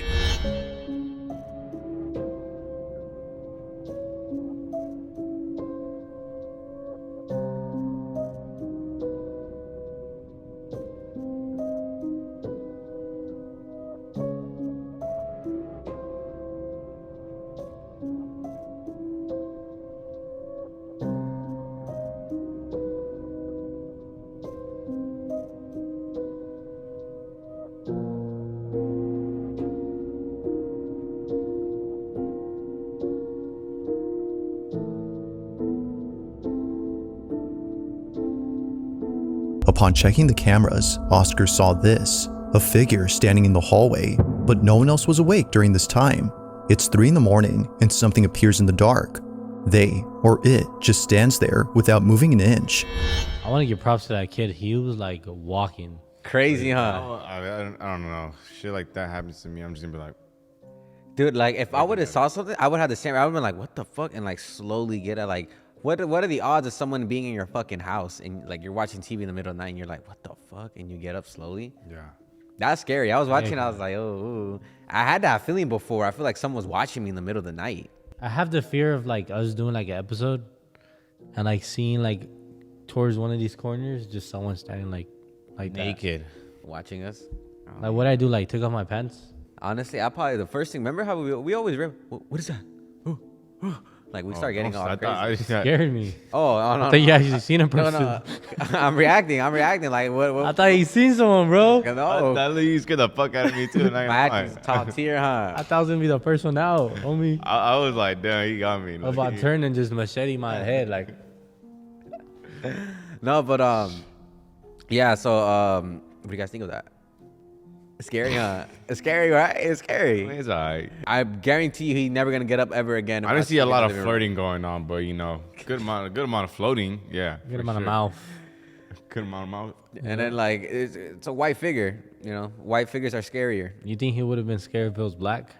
Upon checking the cameras, Oscar saw this, a figure standing in the hallway, but no one else was awake during this time. It's 3 in the morning and something appears in the dark. They, or it, just stands there without moving an inch. I want to give props to that kid. He was like walking. Crazy, huh? I don't know. Shit like that happens to me. I'm just gonna be like, dude, like if I would have saw something, I would have the same. I would have been like, what the fuck? And like slowly get at like, what are the odds of someone being in your fucking house and like you're watching TV in the middle of the night and you're like, what the fuck? And you get up slowly. yeah. That's scary. I was watching. I was like, oh, ooh. I had that feeling before. I feel like someone was watching me in the middle of the night. I have the fear of like us doing like an episode and like seeing like towards one of these corners, just someone standing like naked, watching us. Like what I do, like took off my pants. Honestly, I probably the first thing. Remember how we always what is that? Like we start getting all crazy. Scared me. Oh, no, I thought you actually seen a person. No. I'm reacting. Like what? I thought you seen someone, bro. No. That lady scared the fuck out of me too. My acting's top tier, huh? I thought I was gonna be the first one out, homie. I was like, damn, he got me. I was about to turn and just machete my head, like. No, but yeah. So what do you guys think of that? It's scary, huh? It's scary, right? It's scary. It's alright. I guarantee you, he's never gonna get up ever again. I didn't see a lot of flirting going on, but you know, good amount of floating. Yeah. Good amount of mouth. Good amount of mouth. And then like it's a white figure. You know, white figures are scarier. You think he would have been scared if it was black?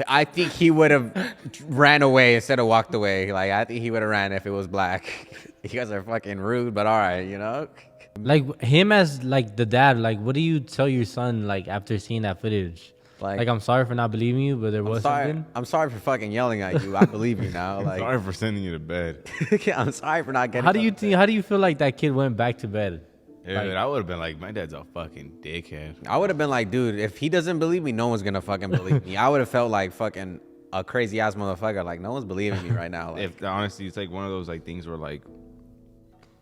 I think he would have ran away instead of walked away. Like I think he would have ran if it was black. You guys are fucking rude, but all right, you know. Like him as like the dad, like what do you tell your son like after seeing that footage? Like I'm sorry for not believing you, but there was something. I'm sorry for fucking yelling at you. I believe you now. Like sorry for sending you to bed. I'm sorry for not getting. How do you feel like that kid went back to bed? Yeah, like, I would have been like, my dad's a fucking dickhead. I would have been like, dude, if he doesn't believe me, no one's gonna fucking believe me. I would have felt like fucking a crazy ass motherfucker. Like no one's believing me right now. Like, if honestly, it's like one of those like things where like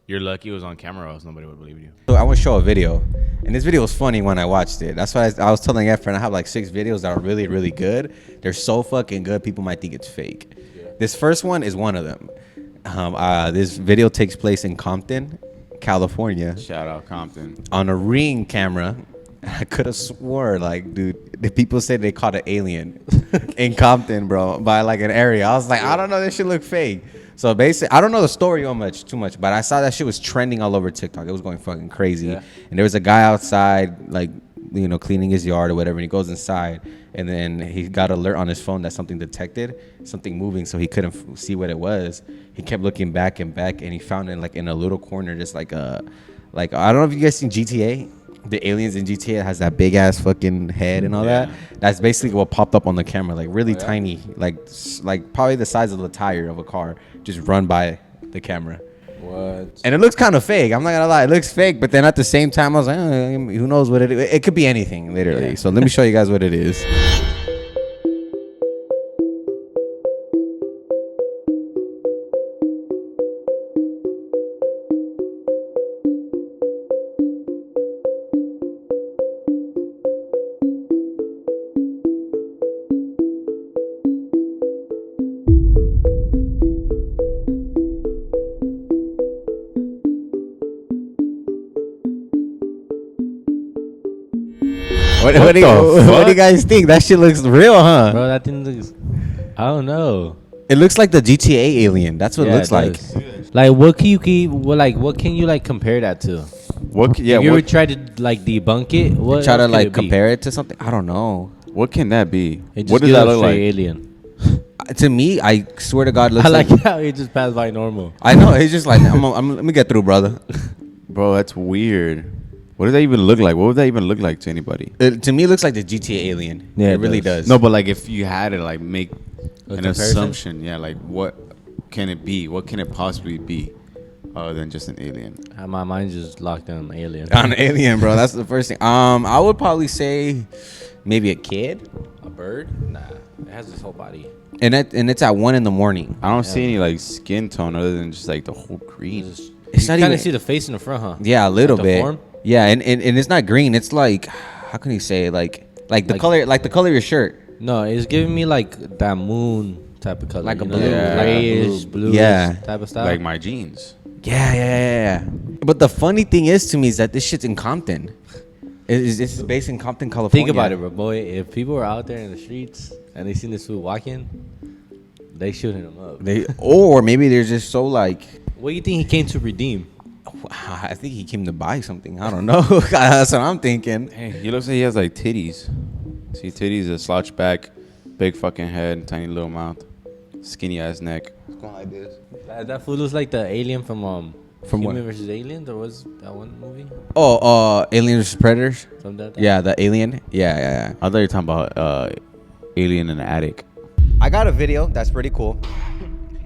you're lucky it was on camera, or else nobody would believe you. So I want to show a video, and this video was funny when I watched it. That's why I was telling Efren I have like 6 videos that are really, really good. They're so fucking good, people might think it's fake. Yeah. This first one is one of them. This video takes place in Compton, California. Shout out Compton. On a Ring camera. I could have swore, like, dude, the people said they caught an alien in Compton, bro, by like an area. I was like, I don't know, this shit look fake. So basically, I don't know the story too much, but I saw that shit was trending all over TikTok. It was going fucking crazy. Yeah. And there was a guy outside, like, you know, cleaning his yard or whatever, and he goes inside, and then he got an alert on his phone that something detected, something moving, so he couldn't see what it was. He kept looking back and back, and he found it like in a little corner, just like I don't know if you guys seen GTA. The aliens in GTA has that big ass fucking head and all that. That's basically what popped up on the camera, like really tiny, like probably the size of the tire of a car, just run by the camera. What? And it looks kind of fake. I'm not gonna lie, it looks fake. But then at the same time, I was like, who knows what it is? It could be anything, literally. Yeah. So let me show you guys what it is. What do you guys think? That shit looks real, huh? Bro, that thing looks... I don't know. It looks like the GTA alien. That's what it looks like. Like, what can you like compare that to? What? Yeah. If you ever tried to like debunk it, what try to like compare it to something? I don't know. What can that be? It just What does gives that a look like? straight alien. To me, I swear to God, looks I like how he just passed by normal. I know. He's just like, let me get through, brother. Bro, that's weird. What does that even look like? What would that even look like to anybody? To me, it looks like the GTA alien. Yeah, it really does. No, but like if you had to like make an comparison? assumption, yeah, like what can it be? What can it possibly be other than just an alien? My mind's just locked on alien. On alien, bro. That's the first thing. I would probably say maybe a kid. A bird? Nah, it has this whole body. And it's at 1 a.m. I don't see any like skin tone other than just like the whole green. It's not You kind even of see the face in the front, huh? Yeah, a little Like the bit. form? Yeah, and it's not green. It's like, how can you say it? Like the color, like the color of your shirt. No, it's giving me like that moon type of color. Like a you know, blue. grayish, Blue. bluish Yeah. type of style. Like my jeans. Yeah. But the funny thing is to me is that this shit's in Compton. This is based in Compton, California. Think about it, bro, boy. If people were out there in the streets and they seen this fool walking, they shooting him up. Or maybe they're just so like. What do you think he came to redeem? I think he came to buy something. I don't know. That's what I'm thinking. Hey, he looks like he has like titties. See titties, a slouch back, big fucking head, tiny little mouth, skinny ass neck. It's going like this. That fool looks like the alien from Human what? vs. Aliens. There was that one movie. Oh, Alien vs Predators. Something like that. Yeah, the Alien. Yeah. I thought you were talking about Alien in the Attic. I got a video that's pretty cool.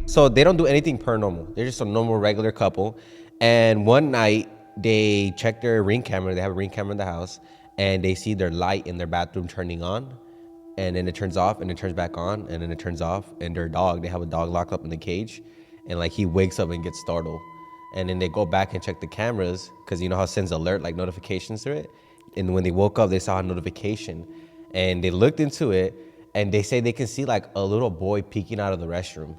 So they don't do anything paranormal. They're just a normal, regular couple. And one night, they check their Ring camera. They have a Ring camera in the house. And they see their light in their bathroom turning on. And then it turns off, and it turns back on, and then it turns off. And their dog, they have a dog locked up in the cage. And like he wakes up and gets startled. And then they go back and check the cameras, because you know how it sends alert, like notifications to it. And when they woke up, they saw a notification. And they looked into it, and they say they can see like a little boy peeking out of the restroom.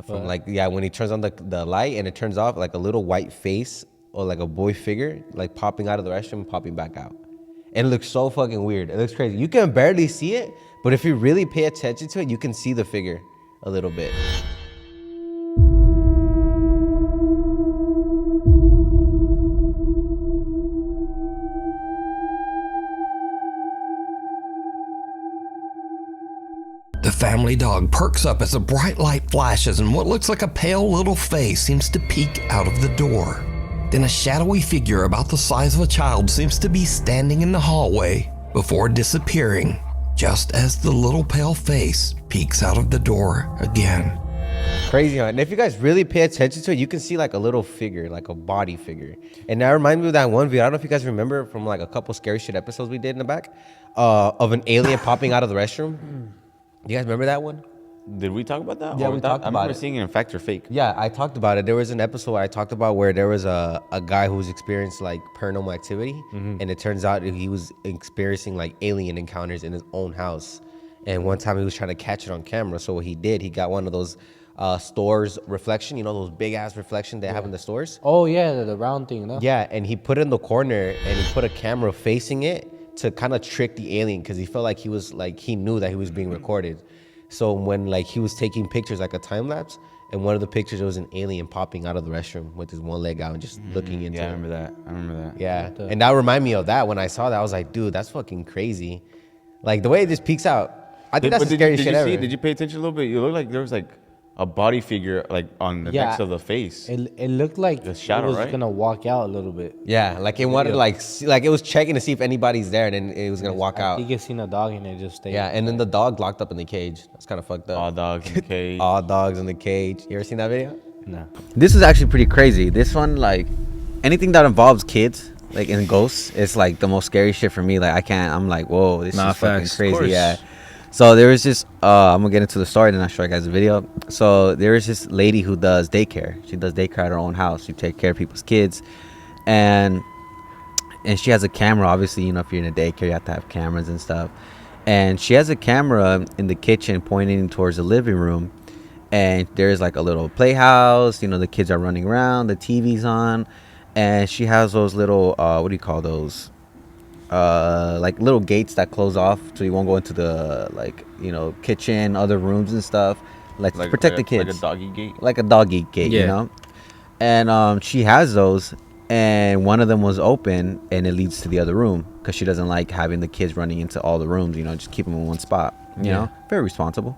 From like, yeah, when he turns on the light and it turns off, like a little white face or like a boy figure, like popping out of the restroom and popping back out. And it looks so fucking weird. It looks crazy. You can barely see it, but if you really pay attention to it, you can see the figure a little bit. The family dog perks up as a bright light flashes and what looks like a pale little face seems to peek out of the door. Then a shadowy figure about the size of a child seems to be standing in the hallway before disappearing, just as the little pale face peeks out of the door again. Crazy, huh? And if you guys really pay attention to it, you can see like a little figure, like a body figure. And that reminds me of that one video. I don't know if you guys remember from like a couple scary shit episodes we did in the back of an alien popping out of the restroom. You guys remember that one? Did we talk about that? Yeah, we talked about it. I remember seeing it in Fact or Fake. Yeah, I talked about it. There was an episode where I talked about where there was a guy who was experiencing like paranormal activity, and it turns out he was experiencing like alien encounters in his own house. And one time he was trying to catch it on camera. So what he did, he got one of those stores reflection, you know, those big ass reflection they have in the stores. Oh yeah, the round thing, no? Yeah, and he put it in the corner and he put a camera facing it to kind of trick the alien because he felt like he knew that he was being recorded. So when like he was taking pictures like a time lapse, and one of the pictures there was an alien popping out of the restroom with his one leg out and just looking into it. Yeah, I remember that. Yeah, and that reminded me of that. When I saw that, I was like, dude, that's fucking crazy. Like the way it just peeks out. I think that's the scariest shit ever. Did you pay attention a little bit? You looked like there was like a body figure like on the next of the face. It looked like the shadow, it was right? gonna walk out a little bit. Yeah, like it wanted to like it was checking to see if anybody's there, and then it was gonna walk out. You can see a dog and it just stayed. Yeah, and then the dog locked up in the cage. That's kind of fucked up. All dogs in the cage. All dogs in the cage. You ever seen that video? No. This is actually pretty crazy. This one, like, anything that involves kids, like in ghosts, it's like the most scary shit for me. Like I'm like, whoa, this is fucking crazy. Yeah. So there was this, I'm gonna get into the story and I'll show you guys the video. So there is this lady who does daycare. She does daycare at her own house. She takes care of people's kids. And she has a camera. Obviously, you know, if you're in a daycare, you have to have cameras and stuff. And she has a camera in the kitchen pointing towards the living room. And there's like a little playhouse. You know, the kids are running around. The TV's on. And she has those little, what do you call those? Like little gates that close off so you won't go into the, like, you know, kitchen, other rooms and stuff, like protect the kids, like a doggy gate, you know. And she has those, and one of them was open, and it leads to the other room because she doesn't like having the kids running into all the rooms. You know, just keep them in one spot. You know, very responsible.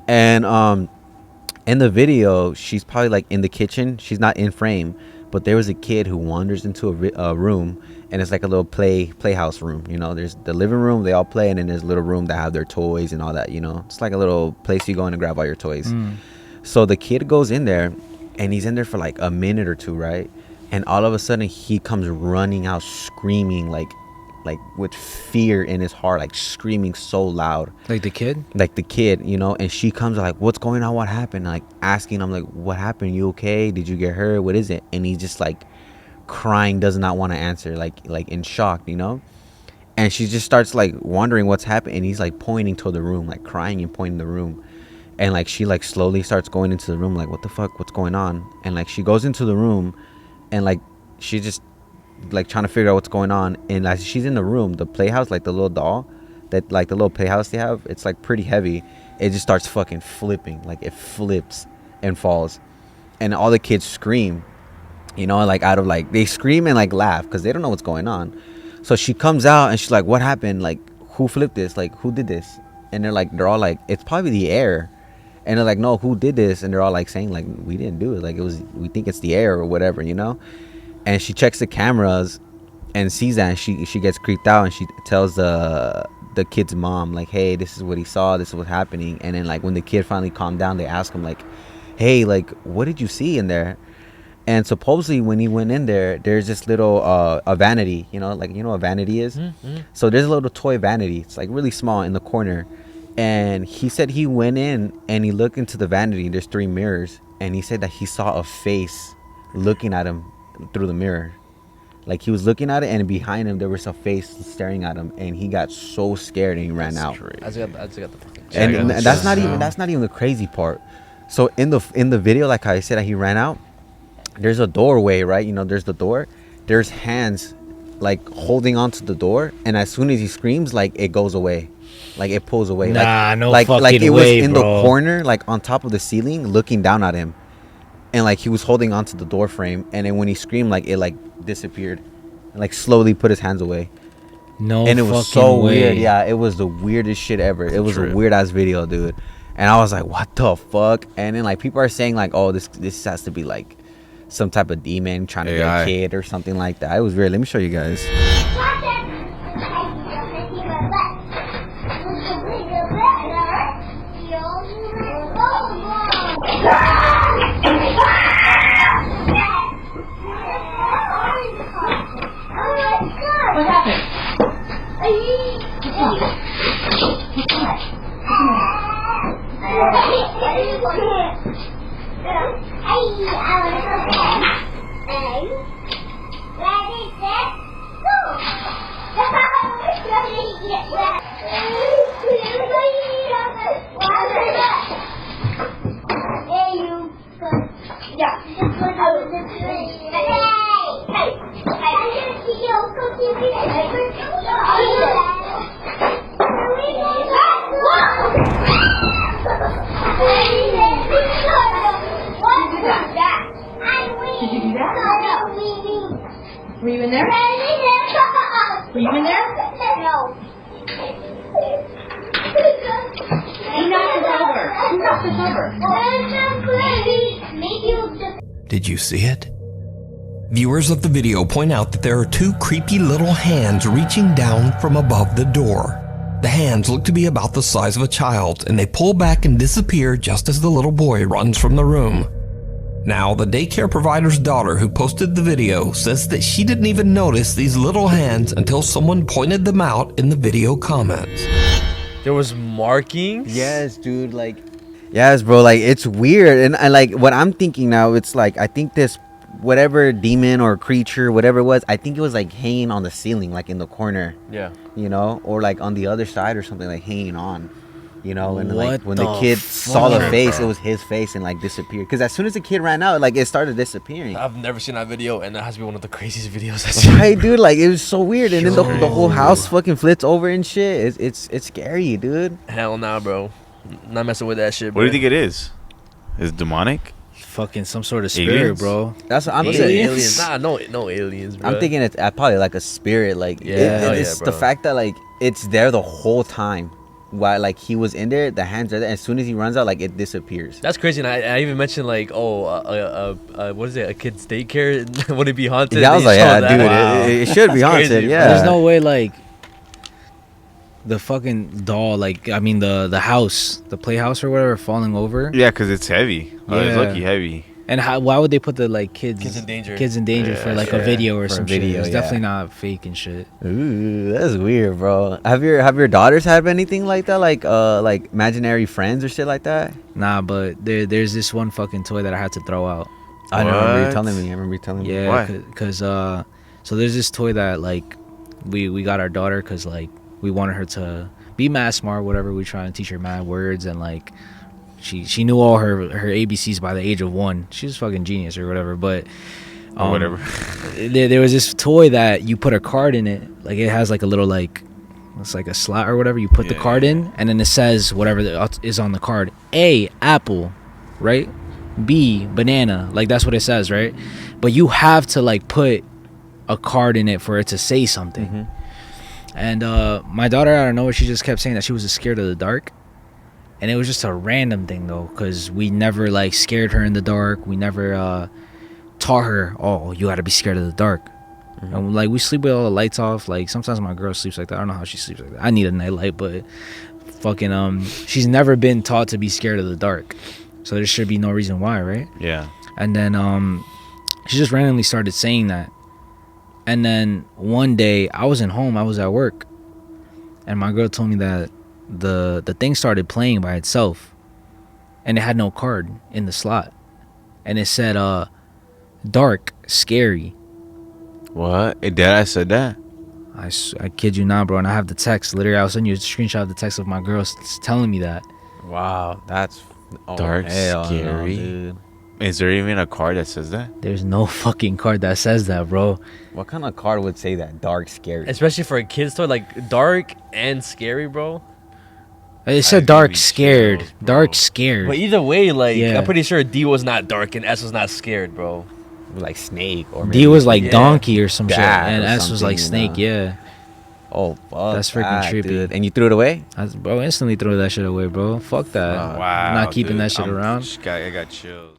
And in the video, she's probably like in the kitchen. She's not in frame, but there was a kid who wanders into a room, and it's like a little playhouse room. You know, there's the living room, they all play, and then there's a little room that have their toys and all that. You know, it's like a little place you go in and grab all your toys. So the kid goes in there, and he's in there for like a minute or two, right? And all of a sudden, he comes running out screaming like with fear in his heart, like screaming so loud. Like the kid? Like the kid, you know. And she comes like, what's going on? What happened? Like asking him like, what happened? You okay? Did you get hurt? What is it? And he's just like crying, does not want to answer, like in shock, you know. And she just starts like wondering what's happened, and he's like pointing to the room, like crying and pointing the room. And like she like slowly starts going into the room, like, what the fuck, what's going on? And like she goes into the room, and like she just like trying to figure out what's going on. And as she's in the room, the playhouse, like the little doll, that like the little playhouse they have, it's like pretty heavy. It just starts fucking flipping, like it flips and falls, and all the kids scream, you know, like out of like, they scream and like laugh because they don't know what's going on. So she comes out and she's like, what happened? Like, who flipped this? Like, who did this? And they're all like, it's probably the air. And they're like, no, who did this? And they're all like saying like, we didn't do it, like we think it's the air or whatever, you know. And she checks the cameras and sees that, and she gets creeped out, and she tells the kid's mom like, hey, this is what he saw, this is what's happening. And then like when the kid finally calmed down, they ask him like, hey, like, what did you see in there? And supposedly when he went in there, there's this little a vanity, you know, like, you know what a vanity is? So there's a little toy vanity, it's like really small in the corner. And he said he went in and he looked into the vanity, there's 3 mirrors, and he said that he saw a face looking at him through the mirror. Like he was looking at it, and behind him there was a face staring at him, and he got so scared and he ran out. I just got the fucking And that's not even the crazy part. So in the video, like I said, that he ran out, there's a doorway, right? You know, there's the door, there's hands like holding onto the door, and as soon as he screams, like it goes away, like it pulls away. Nah, like, no like fucking it was way, in bro. the corner, like on top of the ceiling, looking down at him. And like he was holding onto the door frame, and then when he screamed, like it like disappeared, and like slowly put his hands away. No, and it was fucking so way. weird. Yeah, it was the weirdest shit ever. It was a weird ass video, dude. And I was like, what the fuck? And then like people are saying like, oh, this has to be like some type of demon trying to get a kid or something like that. It was weird. Let me show you guys. What happened? Did you do that? Were you in there? Were you in there? No. Who knocked us over? Who knocked us over? Did you see it? Viewers of the video point out that there are 2 creepy little hands reaching down from above the door. The hands look to be about the size of a child, and they pull back and disappear just as the little boy runs from the room. Now, the daycare provider's daughter who posted the video says that she didn't even notice these little hands until someone pointed them out in the video comments. There was markings? Yes, dude, like, yes, bro, like, it's weird. And I like, what I'm thinking now, it's like, I think this, whatever demon or creature, whatever it was, I think it was like hanging on the ceiling, like in the corner. Yeah. You know, or like on the other side or something, like hanging on. You know, and like when the the kid saw the fuck, face, bro? it was his face and like disappeared. Because as soon as the kid ran out, like it started disappearing. I've never seen that video, and that has to be one of the craziest videos I've seen. Right, dude, like it was so weird. And then the whole house fucking flips over and shit. It's scary, dude. Hell nah, bro. Not messing with that shit, bro. What do you think it is? Is it demonic? fucking some sort of spirit, Aliens? bro. That's what I'm What's thinking. that, aliens? Nah, no aliens, bro. I'm thinking it's probably like a spirit. Like Yeah. it's the fact that like it's there the whole time. While like he was in there, the hands are there. As soon as he runs out, like it disappears. That's crazy. And I even mentioned like, what is it? A kid's daycare? Would it be haunted? Yeah, I was like, yeah, that. dude, Wow. it should be That's haunted. crazy, Yeah. There's no way like the fucking doll, like I mean the house, the playhouse or whatever, falling over. Yeah, because it's heavy. Oh, it's Yeah. lucky heavy. And why would they put the like kids in danger? Kids in danger for like a video or for a some video, shit? It's yeah. definitely not fake and shit. Ooh, that's weird, bro. Have your daughters had anything like that, like imaginary friends or shit like that? Nah, but there's this one fucking toy that I had to throw out. I remember you What? telling me. I remember you telling me. Yeah, Why? because so there's this toy that like we got our daughter because like we wanted her to be math smart, whatever. We try and teach her math words and like she knew all her ABCs by the age of 1. She was fucking genius or whatever. But Or whatever. there was this toy that you put a card in it. Like it has like a little like it's like a slot or whatever. You put the card in and then it says whatever is on the card. A, apple, right? B, banana. Like that's what it says, right? But you have to like put a card in it for it to say something. And my daughter, I don't know, she just kept saying that she was scared of the dark. And it was just a random thing though, because we never like scared her in the dark. We never taught her, oh, you gotta be scared of the dark. And like we sleep with all the lights off. Like sometimes my girl sleeps like that. I don't know how she sleeps like that. I need a nightlight, but fucking she's never been taught to be scared of the dark. So there should be no reason why, right? Yeah. And then she just randomly started saying that. And then one day I wasn't home, I was at work. And my girl told me that the thing started playing by itself. And it had no card in the slot. And it said dark, scary. What? Dad, I said that? I kid you not, bro. And I have the text. Literally, I'll send you a screenshot of the text of my girl telling me that. Wow, that's Dark, hell no, scary. dude. Is there even a card that says that? There's no fucking card that says that, bro. What kind of card would say that? Dark, scary. Especially for a kid's toy, like dark and scary, bro. It said dark, scared. Dark, scared. But either way, like Yeah. I'm pretty sure D was not dark and S was not scared, bro. Like snake or D was like donkey or some shit, bat and or S was like something, snake. Yeah. Oh fuck. That's freaking that, trippy. dude. And you threw it away? Bro, instantly throw that shit away, bro. Fuck that. Wow. I'm not keeping dude. that shit around. I got chills.